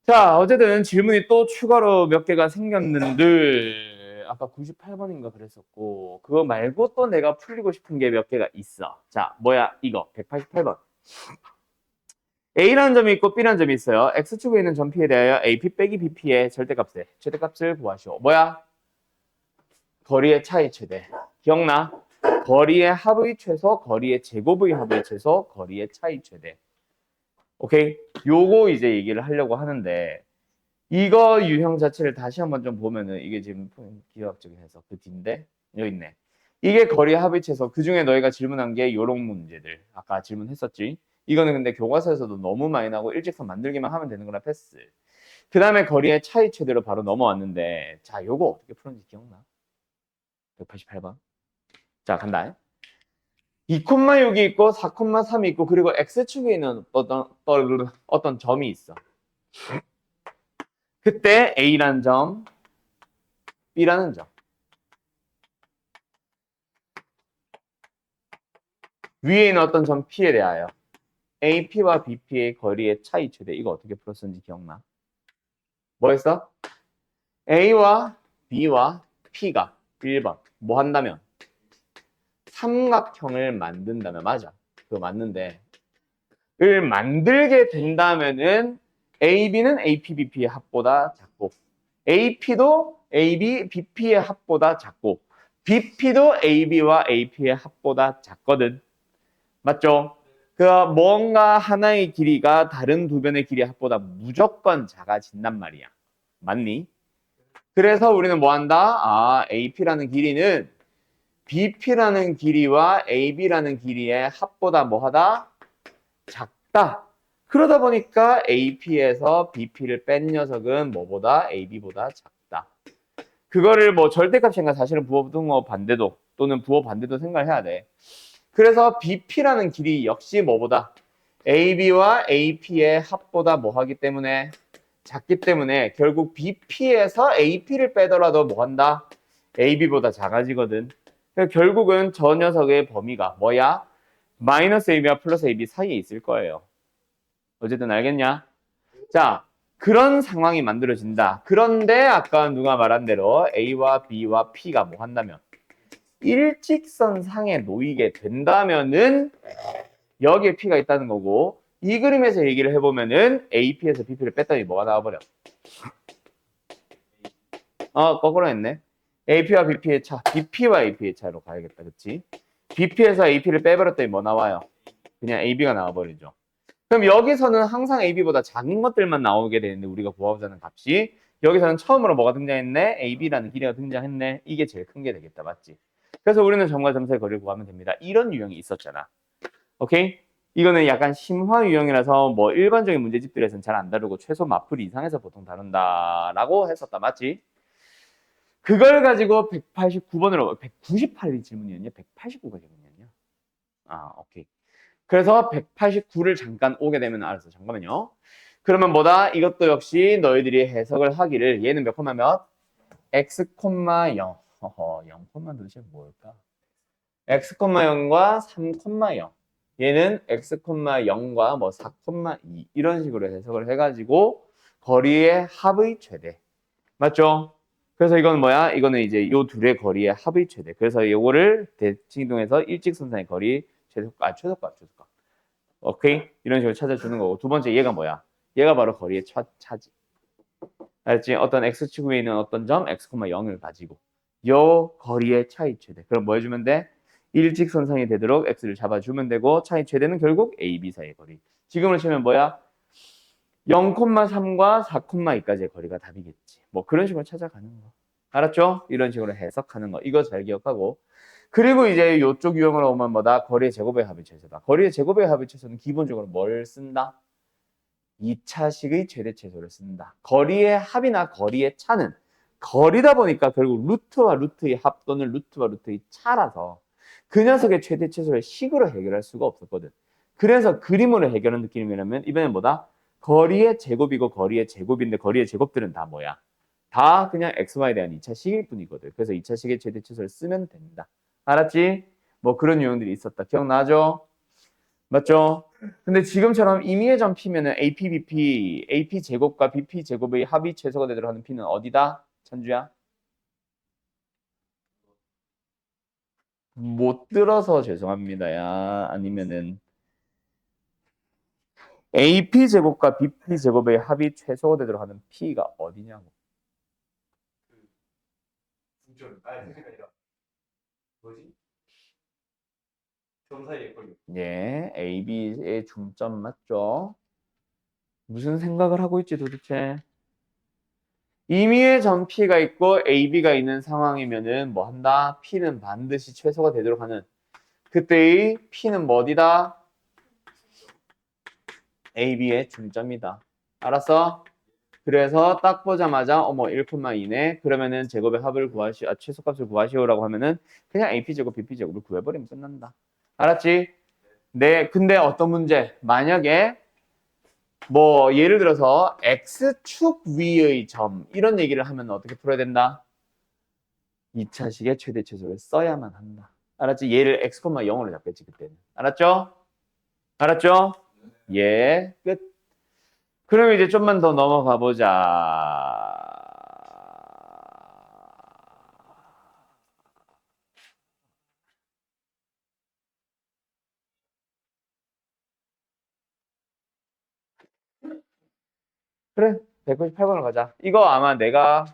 자, 어쨌든 질문이 또 추가로 몇 개가 생겼는데 아까 98번인가 그랬었고 그거 말고 또 내가 풀리고 싶은 게 몇 개가 있어. 자, 뭐야 이거 188번. A라는 점이 있고 B라는 점이 있어요. X축에 있는 점 P에 대하여 AP 빼기 BP의 절대값의 최대값을 구하시오. 뭐야? 거리의 차이 최대. 기억나? 거리의 합의 최소, 거리의 제곱의 합의 최소, 거리의 차이 최대. 오케이? 요거 이제 얘기를 하려고 하는데 이거 유형 자체를 다시 한번 좀 보면은 이게 지금 기하학적인 해석 그 뒤인데 여기 있네. 이게 거리 합의 최소. 그 중에 너희가 질문한 게 요런 문제들. 아까 질문했었지. 이거는 근데 교과서에서도 너무 많이 나오고 일직선 만들기만 하면 되는 거라 패스. 그 다음에 거리의 차이 최대로 바로 넘어왔는데 자 요거 어떻게 푸는지 기억나? 188번. 자 간다. 2,6이 있고 4,3이 있고 그리고 X축에 있는 어떤 점이 있어. 그때 A라는 점, B라는 점. 위에 있는 어떤 점 P에 대하여 AP와 BP의 거리의 차이 최대. 이거 어떻게 풀었는지 기억나? 뭐 했어? A와 B와 P가 1번 뭐 한다면? 삼각형을 만든다면 맞아. 그거 맞는데 을 만들게 된다면은 AB는 AP, BP의 합보다 작고 AP도 AB, BP의 합보다 작고 BP도 AB와 AP의 합보다 작거든. 맞죠? 그 뭔가 하나의 길이가 다른 두 변의 길이 합보다 무조건 작아진단 말이야. 맞니? 그래서 우리는 뭐 한다? 아, AP라는 길이는 BP라는 길이와 AB라는 길이의 합보다 뭐하다? 작다. 그러다 보니까 AP에서 BP를 뺀 녀석은 뭐보다 AB보다 작다. 그거를 뭐 절대값인가 사실은 부호 등호 반대도 또는 부호 반대도 생각해야 돼. 그래서 BP라는 길이 역시 뭐보다 AB와 AP의 합보다 뭐 하기 때문에 작기 때문에 결국 BP에서 AP를 빼더라도 뭐 한다? AB보다 작아지거든. 결국은 저 녀석의 범위가 뭐야? 마이너스 AB와 플러스 AB 사이에 있을 거예요. 어쨌든 알겠냐? 자, 그런 상황이 만들어진다. 그런데 아까 누가 말한 대로 A와 B와 P가 뭐 한다면 일직선상에 놓이게 된다면은 여기에 P가 있다는 거고 이 그림에서 얘기를 해보면은 AP에서 BP를 뺐더니 뭐가 나와버려? 거꾸로 했네. AP와 BP의 차, BP와 AP의 차로 가야겠다. 그치? BP에서 AP를 빼버렸더니 뭐 나와요? 그냥 AB가 나와버리죠. 그럼 여기서는 항상 AB보다 작은 것들만 나오게 되는데 우리가 구하고자 하는 값이 여기서는 처음으로 뭐가 등장했네? AB라는 길이가 등장했네. 이게 제일 큰 게 되겠다. 맞지? 그래서 우리는 점과 점 사이의 거리를 구하면 됩니다. 이런 유형이 있었잖아. 오케이? 이거는 약간 심화 유형이라서 뭐 일반적인 문제집들에서는 잘 안 다루고 최소 마풀 이상에서 보통 다룬다라고 했었다. 맞지? 그걸 가지고 189번으로 198이 질문이었냐? 189가 질문이었냐? 아, 오케이. 그래서 189를 잠깐 오게 되면 알았어. 잠깐만요. 그러면 뭐다? 이것도 역시 너희들이 해석을 하기를 얘는 몇 콤마 몇? x, 0. 허허, 0, 도대체 뭘까? x, 0과 3, 0. 얘는 x, 0과 뭐 4, 2 이런 식으로 해석을 해가지고 거리의 합의 최대. 맞죠? 그래서 이건 뭐야? 이거는 이제 요 둘의 거리의 합의 최대. 그래서 요거를 대칭이동해서 일직선상의 거리 최소값, 최소값. 오케이? 이런 식으로 찾아주는 거고. 두 번째 얘가 뭐야? 얘가 바로 거리의 차지. 알았지? 어떤 x축에 있는 어떤 점 x, 0을 가지고 요 거리의 차이 최대. 그럼 뭐 해주면 돼? 일직선상이 되도록 x를 잡아주면 되고 차이 최대는 결국 a, b 사이의 거리. 지금으로 치면 뭐야? 0,3과 4,2까지의 거리가 답이겠지. 뭐 그런 식으로 찾아가는 거. 알았죠? 이런 식으로 해석하는 거. 이거 잘 기억하고. 그리고 이제 이쪽 유형으로 오면 뭐다? 거리의 제곱의 합의체소다. 거리의 제곱의 합의체소는 기본적으로 뭘 쓴다? 2차식의 최대체소를 쓴다. 거리의 합이나 거리의 차는 거리다 보니까 결국 루트와 루트의 합 또는 루트와 루트의 차라서 그 녀석의 최대체소를 식으로 해결할 수가 없었거든. 그래서 그림으로 해결하는 느낌이라면 이번엔 뭐다? 거리의 제곱이고 거리의 제곱인데 거리의 제곱들은 다 뭐야? 다 그냥 xy에 대한 2차식일 뿐이거든. 그래서 2차식의 최대체소를 쓰면 된다. 알았지? 뭐 그런 유형들이 있었다. 기억나죠? 맞죠? 근데 지금처럼 임의의 점 P면은 AP, BP, AP 제곱과 BP 제곱의 합이 최소가 되도록 하는 P는 어디다? 천주야? 못 들어서 죄송합니다. 야 아니면은 AP 제곱과 BP 제곱의 합이 최소가 되도록 하는 P가 어디냐고. 뭐지? 점 사이의 거리. 예, AB의 중점 맞죠? 무슨 생각을 하고 있지 도대체? 임의의 점 P가 있고 AB가 있는 상황이면은 뭐 한다? P는 반드시 최소가 되도록 하는 그때의 P는 뭐 어디다? AB의 중점이다. 알았어? 그래서 딱 보자마자 어머 1,2네. 그러면은 제곱의 합을 최소값을 구하시오라고 하면은 그냥 AP 제곱, BP 제곱을 구해버리면 끝난다. 알았지? 네. 근데 어떤 문제? 만약에 뭐 예를 들어서 X축 위의 점 이런 얘기를 하면 어떻게 풀어야 된다? 2차식의 최대 최소를 써야만 한다. 알았지? 얘를 x, 0으로 잡겠지 그때는. 알았죠? 알았죠? 예, 끝. 그럼 이제 좀만 더 넘어가 보자. 그래, 198번을 가자. 이거 아마 내가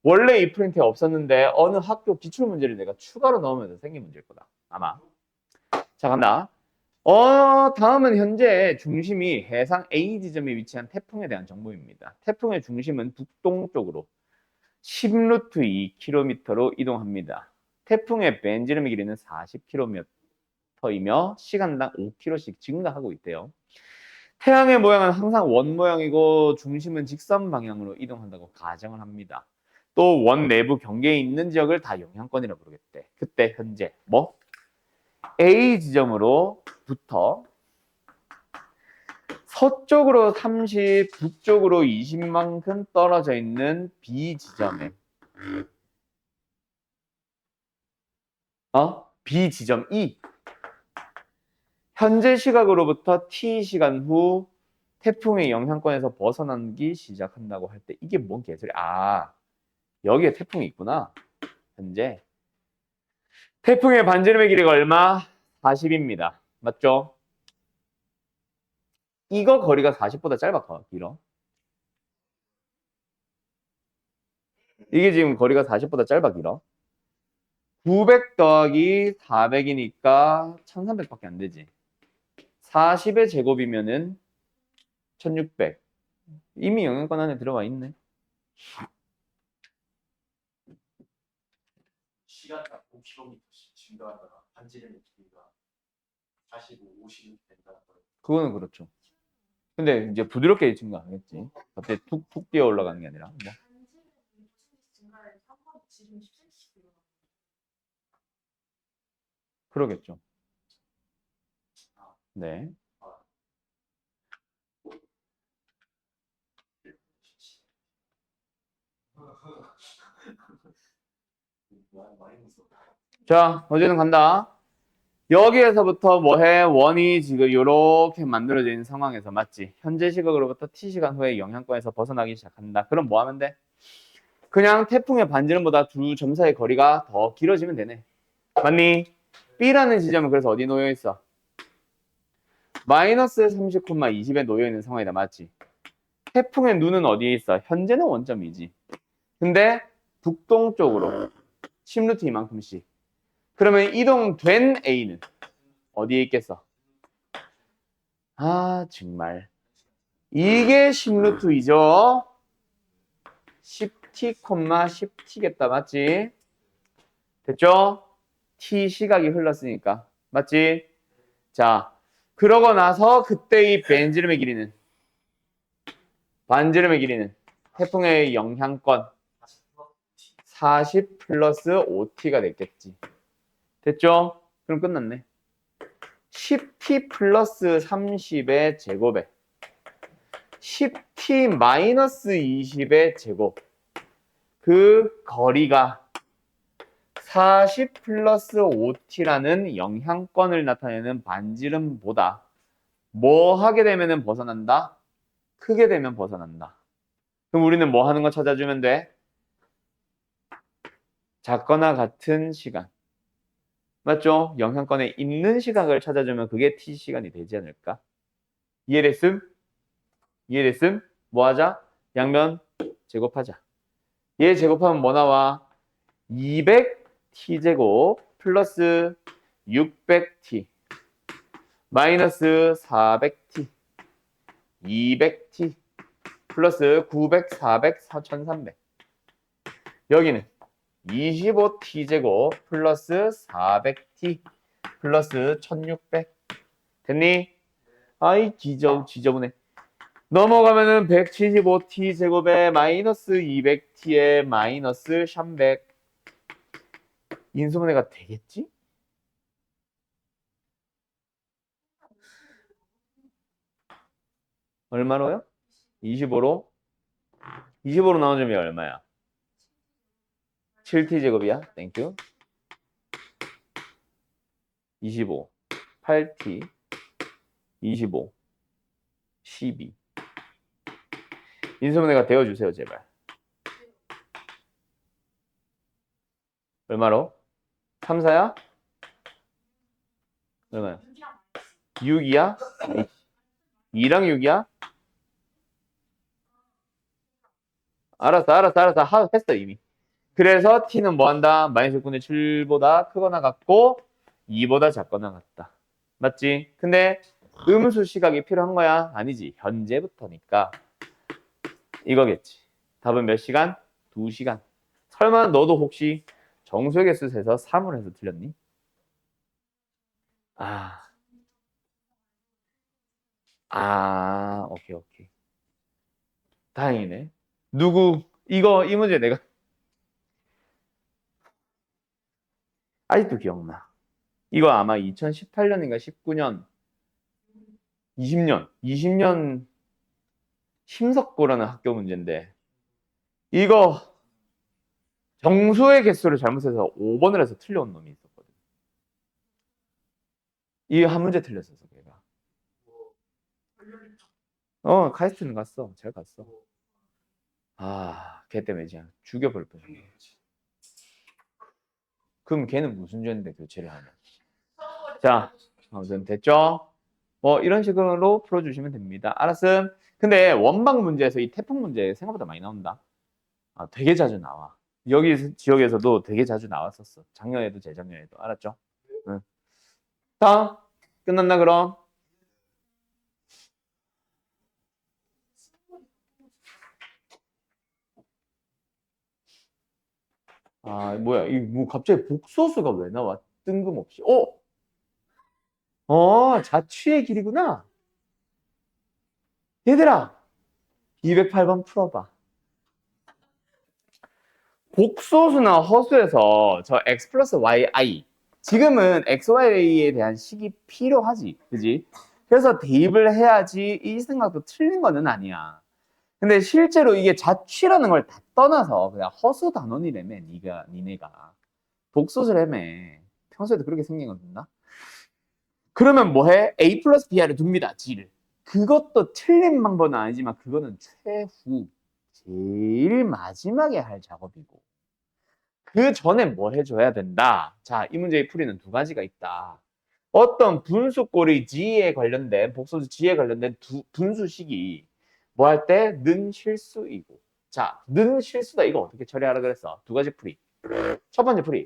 원래 이 프린트에 없었는데 어느 학교 기출 문제를 내가 추가로 넣으면서 생긴 문제일 거다. 아마. 자, 간다. 다음은 현재 중심이 해상 A 지점에 위치한 태풍에 대한 정보입니다. 태풍의 중심은 북동쪽으로 10루트 2km로 이동합니다. 태풍의 벤지름의 길이는 40km이며 시간당 5km씩 증가하고 있대요. 태양의 모양은 항상 원 모양이고 중심은 직선 방향으로 이동한다고 가정을 합니다. 또 원 내부 경계에 있는 지역을 다 영향권이라 부르겠대. 그때 현재 뭐? A 지점으로부터 서쪽으로 30, 북쪽으로 20만큼 떨어져 있는 B 지점에 B 지점 E 현재 시각으로부터 T 시간 후 태풍의 영향권에서 벗어나기 시작한다고 할 때 이게 뭔 개소리야? 아, 여기에 태풍이 있구나. 현재 태풍의 반지름의 길이가 얼마? 40입니다. 맞죠? 이거 거리가 40보다 짧아, 길어. 이게 지금 거리가 40보다 짧아, 길어. 900 더하기 400이니까 1300밖에 안 되지. 40의 제곱이면은 1600. 이미 영향권 안에 들어와 있네. 시간당 5km씩 증가하다가 반지름의 길이가 45, 50 된다. 그거는 그렇죠. 근데 이제 부드럽게 증가하겠지. 갑자기 툭툭 뛰어 올라가는 게 아니라. 뭐. 그러겠죠. 네. 자, 어제는 간다. 여기에서부터 뭐해? 원이 지금 이렇게 만들어져 있는 상황에서 맞지? 현재 시각으로부터 t시간 후에 영향권에서 벗어나기 시작한다. 그럼 뭐 하면 돼? 그냥 태풍의 반지름보다 두 점 사이의 거리가 더 길어지면 되네. 맞니? B라는 지점은 그래서 어디 놓여 있어? 마이너스 30, 20에 놓여 있는 상황이다. 맞지? 태풍의 눈은 어디에 있어? 현재는 원점이지. 근데 북동쪽으로 10루트 이만큼씩. 그러면 이동된 A는 어디에 있겠어? 아, 정말. 이게 10루트이죠? 10t, 10t겠다. 맞지? 됐죠? t 시각이 흘렀으니까. 맞지? 자, 그러고 나서 그때의 반지름의 길이는 태풍의 영향권 40 플러스 5t가 됐겠지. 됐죠? 그럼 끝났네. 10t 플러스 30의 제곱에 10t 마이너스 20의 제곱. 그 거리가 40 플러스 5t라는 영향권을 나타내는 반지름보다 뭐 하게 되면 벗어난다? 크게 되면 벗어난다. 그럼 우리는 뭐 하는 거 찾아주면 돼? 작거나 같은 시간. 맞죠? 영향권에 있는 시각을 찾아주면 그게 t시간이 되지 않을까? 이해됐음? 이해됐음? 뭐 하자? 양면 제곱하자. 얘 제곱하면 뭐 나와? 200t제곱 플러스 600t 마이너스 400t 200t 플러스 900, 400, 4300 여기는 25t제곱 플러스 400t 플러스 1600 됐니? 아이 지저분해. 넘어가면은 175t제곱에 마이너스 200t에 마이너스 300 인수분해가 되겠지? 얼마로요? 25로? 25로 나온 점이 얼마야? 7t제곱이야. 땡큐. 25, 8t, 25, 12. 인수분해가 되어주세요, 제발. 얼마로? 3, 4야? 얼마야? 6이야? 2랑 6이야? 알았어. 했어, 이미. 그래서 t는 뭐 한다? 마이너스 6분의 7보다 크거나 같고 2보다 작거나 같다. 맞지? 근데 음수 시각이 필요한 거야? 아니지. 현재부터니까 이거겠지. 답은 몇 시간? 2시간. 설마 너도 혹시 정수의 개수 세서 3을 해서 틀렸니? 오케이. 다행이네. 이 문제 내가 아직도 기억나. 이거 아마 2018년인가 19년, 20년 심석고라는 학교 문제인데, 이거 정수의 개수를 잘못해서 5번을 해서 틀려온 놈이 있었거든. 이 한 문제 틀렸었어, 걔가. 카이스트는 갔어. 잘 갔어. 걔 때문에 그냥 죽여버릴 뻔했네. 그럼 걔는 무슨 죄인데 교체를 하냐. 자, 아무튼 됐죠? 이런 식으로 풀어주시면 됩니다. 알았음? 근데 원방 문제에서 이 태풍 문제 생각보다 많이 나온다. 되게 자주 나와. 여기 지역에서도 되게 자주 나왔었어. 작년에도 재작년에도. 알았죠? 응. 다음. 끝났나 그럼? 뭐야. 뭐 갑자기 복소수가 왜 나와? 뜬금없이. 자취의 길이구나. 얘들아, 208번 풀어봐. 복소수나 허수에서 저 x 플러스 yi, 지금은 x, y에 대한 식이 필요하지, 그지? 그래서 대입을 해야지 이 생각도 틀린 거는 아니야. 근데 실제로 이게 자취라는 걸 다 떠나서 그냥 허수 단원이라며, 니네가. 복소수라며. 평소에도 그렇게 생긴 건 됐나? 그러면 뭐해? a 플러스 bi를 둡니다, g를. 그것도 틀린 방법은 아니지만 그거는 최후, 제일 마지막에 할 작업이고. 그 전에 뭐 해줘야 된다? 자, 이 문제의 풀이는 두 가지가 있다. 어떤 분수꼴이 G에 관련된, 복소수 G에 관련된 분수식이 뭐 할 때? 는 실수이고. 자, 는 실수다. 이거 어떻게 처리하라 그랬어? 두 가지 풀이. 첫 번째 풀이.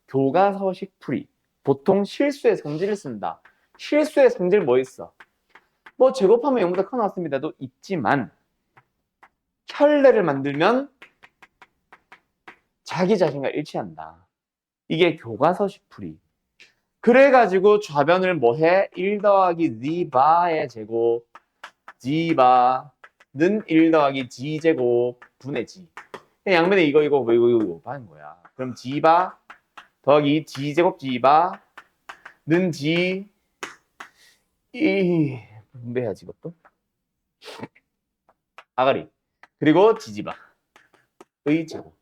교과서식 풀이. 보통 실수의 성질을 쓴다. 실수의 성질 뭐 있어? 뭐 제곱하면 0보다 커 나왔습니다도 있지만 켤레를 만들면 자기 자신과 일치한다. 이게 교과서식 풀이. 그래가지고 좌변을 뭐해? 1 더하기 Z바의 제곱 G바는 1 더하기 G제곱 분의 G. 양면에 이거 하는 거야. 그럼 G바 더하기 G제곱 G바는 G 분배해야지 이것도. 아가리. 그리고 G지바의 제곱.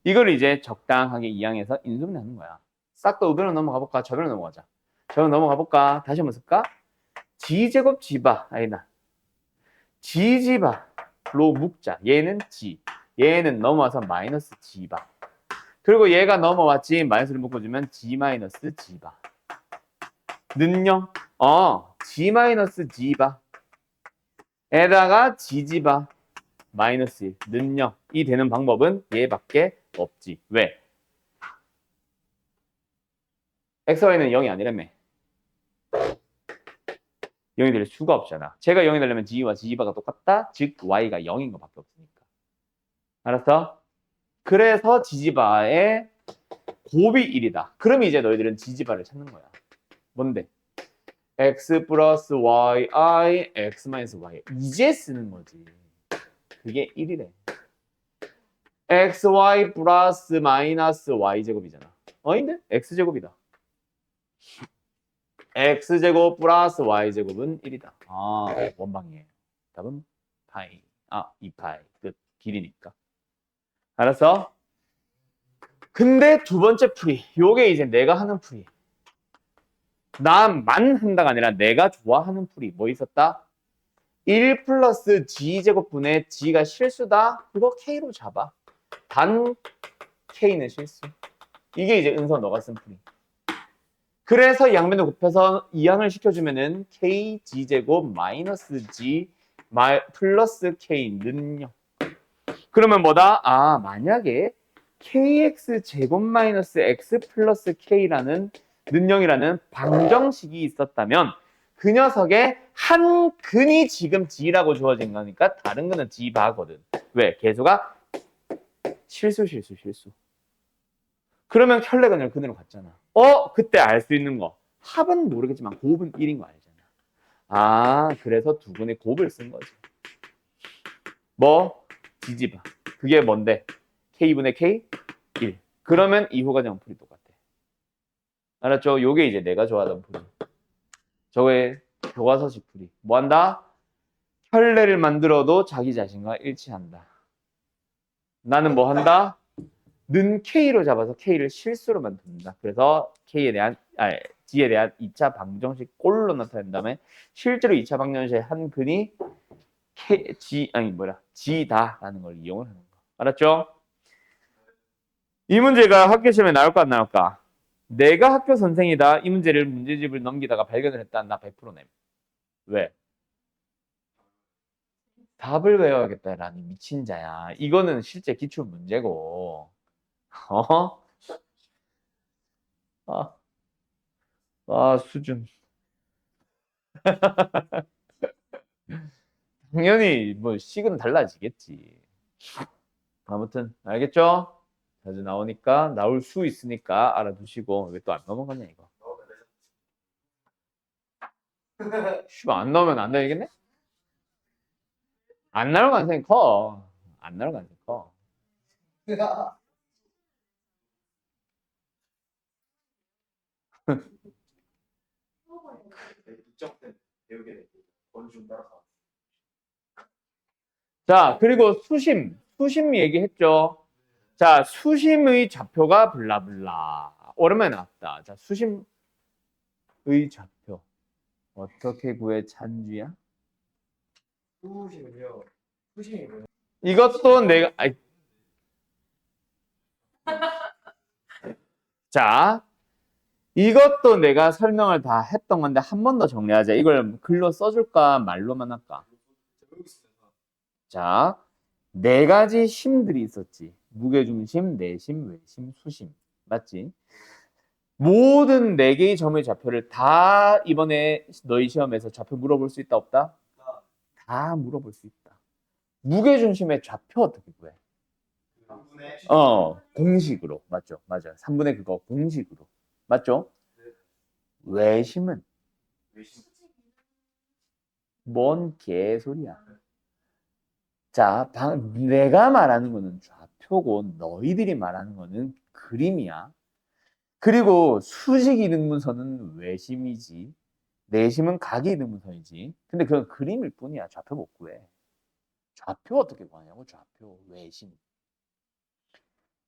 이걸 이제 적당하게 이항해서 인수분해하는 거야. 싹 다 우변으로 넘어가 볼까? 저변으로 넘어가자. 저변 넘어가 볼까? 다시 한번 쓸까? G제곱 G바 아니다. G지바로 묶자. 얘는 G. 얘는 넘어와서 마이너스 G바. 그리고 얘가 넘어왔지. 마이너스를 묶어주면 G 마이너스 G바. 는요? G 마이너스 G바. 에다가 G지바 마이너스 1. 는요? 이 되는 방법은 얘밖에 없지. 왜? XY는 0이 아니라며. 0이 될 수가 없잖아. 제가 0이 되려면 G와 G바가 똑같다. 즉 Y가 0인 것밖에 없으니까. 알았어? 그래서 G지바의 곱이 1이다. 그럼 이제 너희들은 G지바를 찾는 거야. 뭔데? X 플러스 YI, X 마이너스 Y. 이제 쓰는 거지. 그게 1이래. XY 플러스 마이너스 Y제곱이잖아. 어인데? X제곱이다. X제곱 플러스 Y제곱은 1이다. 원방이에요. 답은 파이. 2파이. 끝. 길이니까. 알았어? 근데 두 번째 풀이. 요게 이제 내가 하는 풀이. 나만 한다가 아니라 내가 좋아하는 풀이. 뭐 있었다? 1 플러스 G제곱분의 G가 실수다. 그거 K로 잡아. 단 K는 실수. 이게 이제 은서 너가 쓴 풀이. 그래서 양면을 곱해서 이항을 시켜주면은 K G제곱 마이너스 G 플러스 K는요. 그러면 뭐다? 만약에 KX 제곱 마이너스 X 플러스 K라는 는영이라는 방정식이 있었다면 그 녀석의 한 근이 지금 G라고 주어진 거니까 다른 거는 G바거든. 왜? 계수가 실수. 그러면 켤레근을 그대로 갔잖아. 그때 알 수 있는 거. 합은 모르겠지만 곱은 1인 거 알잖아. 그래서 두 분의 곱을 쓴 거지. 뭐? G지바. 그게 뭔데? K분의 K? 1. 그러면 이후 과정 풀이 똑같아. 알았죠? 요게 이제 내가 좋아하던 풀이. 저거의 교과서식 풀이. 뭐 한다? 켤레를 만들어도 자기 자신과 일치한다. 나는 뭐 한다? 는 K로 잡아서 K를 실수로 만든다. 그래서 G에 대한 2차 방정식 꼴로 나타낸 다음에 실제로 2차 방정식의 한 근이 G다라는 걸 이용을 하는 거. 알았죠? 이 문제가 학교 시험에 나올까 안 나올까? 내가 학교 선생이다. 이 문제를 문제집을 넘기다가 발견을 했다. 나 100% 냄. 왜? 답을 외워야겠다라니 미친 자야. 이거는 실제 기출 문제고. 어? 수준. 당연히 뭐 식은 달라지겠지. 아무튼 알겠죠? 자주 나오니까 나올 수 있으니까 알아두시고 왜 또 안 넘어가냐 이거. 씨발, 안 나오면 안 되겠네? 안 나올 가능성이 커. 안 나올 가능성이 커. 자, 그리고 수심. 수심 얘기했죠. 자, 수심의 좌표가 블라블라. 오랜만에 나왔다. 자, 수심의 좌표. 어떻게 구해, 찬주야? 수심은요. 수심이 뭐냐? 이것도 내가, 자, 이것도 내가 설명을 다 했던 건데 한 번 더 정리하자. 이걸 글로 써줄까, 말로만 할까? 자, 네 가지 심들이 있었지. 무게중심, 내심, 외심, 수심. 맞지? 모든 네 개의 점의 좌표를 다 이번에 너희 시험에서 좌표 물어볼 수 있다, 없다? 다 물어볼 수 있다. 무게중심의 좌표 어떻게 구해? 공식으로. 맞죠? 맞아요. 3분의 그거 공식으로. 맞죠? 외심은 뭔 개소리야. 자, 내가 말하는 거는 좌표고 너희들이 말하는 거는 그림이야. 그리고 수직 이등분선은 외심이지. 내심은 각이 이등분선이지. 근데 그건 그림일 뿐이야. 좌표 못 구해. 좌표 어떻게 구하냐고. 좌표 외심.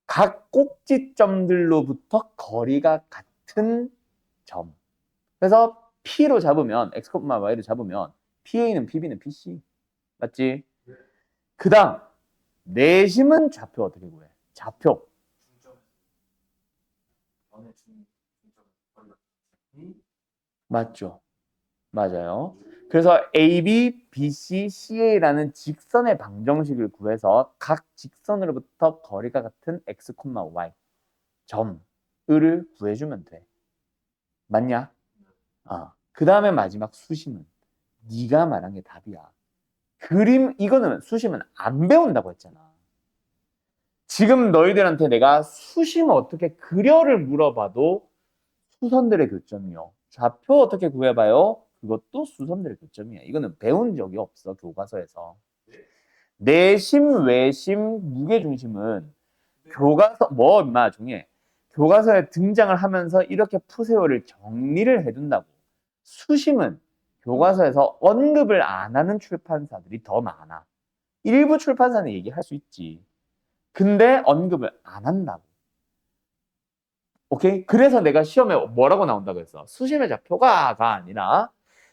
각 꼭지점들로부터 거리가 같은 점. 그래서 P로 잡으면 X, Y로 잡으면 PA는 PB는 PC. 맞지? 그 다음 내심은 좌표 어떻게 구해? 좌표. 맞죠? 맞아요. 그래서 AB, BC, CA라는 직선의 방정식을 구해서 각 직선으로부터 거리가 같은 X, Y 점을 구해주면 돼. 맞냐? 그 다음에 마지막 수심은 네가 말한 게 답이야. 그림 이거는 수심은 안 배운다고 했잖아. 지금 너희들한테 내가 수심 어떻게 그려를 물어봐도 수선들의 교점이요. 좌표 어떻게 구해봐요? 그것도 수선들의 교점이야. 이거는 배운 적이 없어, 교과서에서. 내심, 외심, 무게중심은 교과서, 뭐, 임마, 중에 교과서에 등장을 하면서 이렇게 푸세요를 정리를 해둔다고. 수심은 교과서에서 언급을 안 하는 출판사들이 더 많아. 일부 출판사는 얘기할 수 있지. 근데 언급을 안 한다고. 오케이? 그래서 내가 시험에 뭐라고 나온다고 했어? 수심의 좌표가가 아니라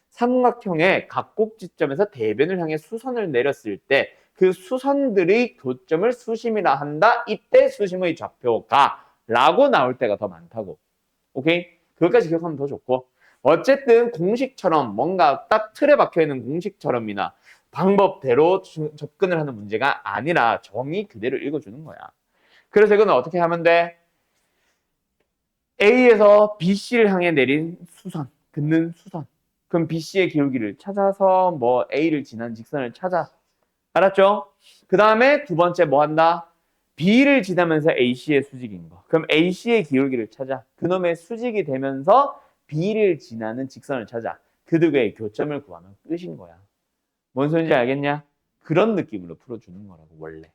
삼각형의 각 꼭지점에서 대변을 향해 수선을 내렸을 때 그 수선들의 교점을 수심이라 한다. 이때 수심의 좌표가 라고 나올 때가 더 많다고. 오케이? 그것까지 기억하면 더 좋고. 어쨌든 공식처럼 뭔가 딱 틀에 박혀있는 공식처럼이나 방법대로 접근을 하는 문제가 아니라 정의 그대로 읽어주는 거야. 그래서 이거는 어떻게 하면 돼? A에서 BC를 향해 내린 수선, 긋는 수선. 그럼 BC의 기울기를 찾아서 뭐 A를 지난 직선을 찾아. 알았죠? 그 다음에 두 번째 뭐 한다? B를 지나면서 AC의 수직인 거. 그럼 AC의 기울기를 찾아. 그놈의 수직이 되면서 B를 지나는 직선을 찾아. 그 두 개의 교점을 구하면 끝인 거야. 뭔 소리인지 알겠냐? 그런 느낌으로 풀어주는 거라고 원래.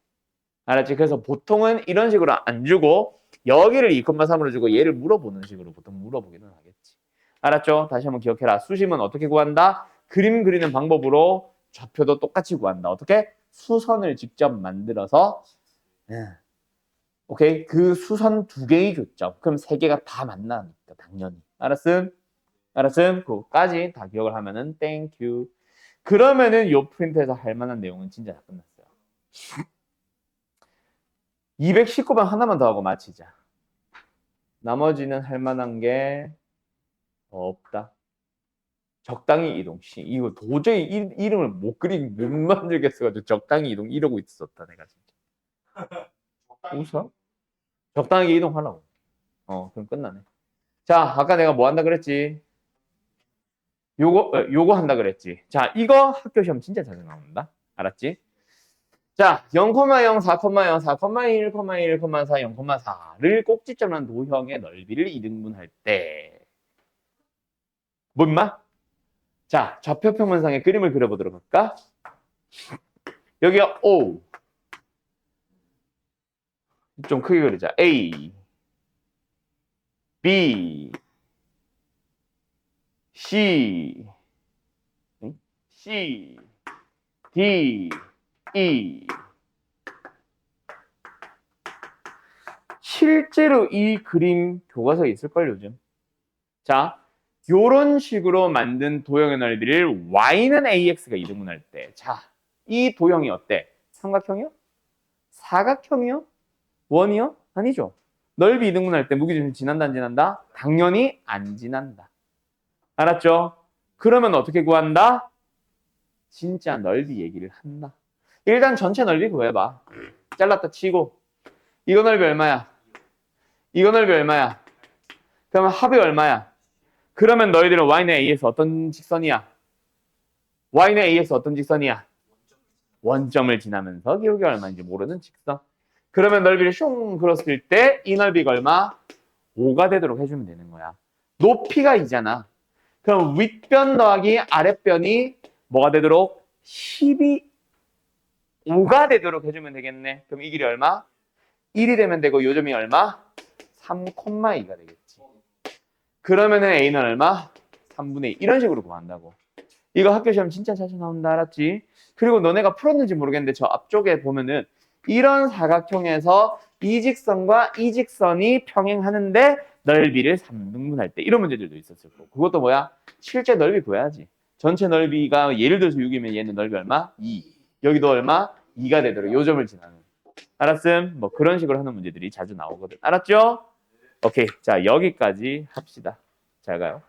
알았지? 그래서 보통은 이런 식으로 안 주고 여기를 2,3으로 주고 얘를 물어보는 식으로 보통 물어보기는 하겠지. 알았죠? 다시 한번 기억해라. 수심은 어떻게 구한다? 그림 그리는 방법으로 좌표도 똑같이 구한다. 어떻게? 수선을 직접 만들어서 오케이? 그 수선 두 개의 교점. 그럼 세 개가 다 만나니까 당연히. 알았음? 알았음? 그거까지 다 기억을 하면은 땡큐. 그러면은 요 프린트에서 할 만한 내용은 진짜 다 끝났어요. 219번 하나만 더 하고 마치자. 나머지는 할 만한 게 없다. 적당히 이동. 이거 도저히 이름을 못 만들겠어가지고 적당히 이동 이러고 있었다 내가 진짜. 웃어? 적당하게 이동하라고. 그럼 끝나네. 자, 아까 내가 뭐 한다 그랬지? 요거 한다 그랬지. 자, 이거 학교 시험 진짜 자주 나온다. 알았지? 자, 0,0, 4,0, 4,1, 1, 4, 0,4를 꼭지점한 도형의 넓이를 이등분할 때 뭐 임마? 자, 좌표평면상의 그림을 그려보도록 할까? 여기가 O. 좀 크게 그리자. A, B, C, C, D, E. 실제로 이 그림 교과서에 있을걸, 요즘. 자, 요런 식으로 만든 도형의 넓이를 y는 ax가 이등분할 때. 자, 이 도형이 어때? 삼각형이요? 사각형이요? 원이요? 아니죠. 넓이 이등분할 때 무게중심 지난다, 안 지난다? 당연히 안 지난다. 알았죠? 그러면 어떻게 구한다? 진짜 넓이 얘기를 한다. 일단 전체 넓이 구해봐. 잘랐다 치고. 이거 넓이 얼마야? 이거 넓이 얼마야? 그러면 합이 얼마야? 그러면 너희들은 y는 a에서 어떤 직선이야? y는 a에서 어떤 직선이야? 원점을 지나면서 기울기 얼마인지 모르는 직선. 그러면 넓이를 슝 그렸을 때 이 넓이가 얼마? 5가 되도록 해주면 되는 거야. 높이가 2잖아. 그럼 윗변 더하기 아랫변이 뭐가 되도록? 12.5가 되도록 해주면 되겠네. 그럼 이 길이 얼마? 1이 되면 되고 요점이 얼마? 3,2가 되겠지. 그러면은 a는 얼마? 3분의 2. 이런 식으로 구한다고. 이거 학교 시험 진짜 자주 나온다, 알았지? 그리고 너네가 풀었는지 모르겠는데 저 앞쪽에 보면은 이런 사각형에서 이 직선과 이 직선이 평행하는데 넓이를 3등분할 때 이런 문제들도 있었을 거고. 그것도 뭐야? 실제 넓이 구해야지. 전체 넓이가 예를 들어서 6이면 얘는 넓이 얼마? 2. 여기도 얼마? 2가 되도록 요점을 지나는. 알았음? 뭐 그런 식으로 하는 문제들이 자주 나오거든. 알았죠? 오케이. 자, 여기까지 합시다. 잘 가요.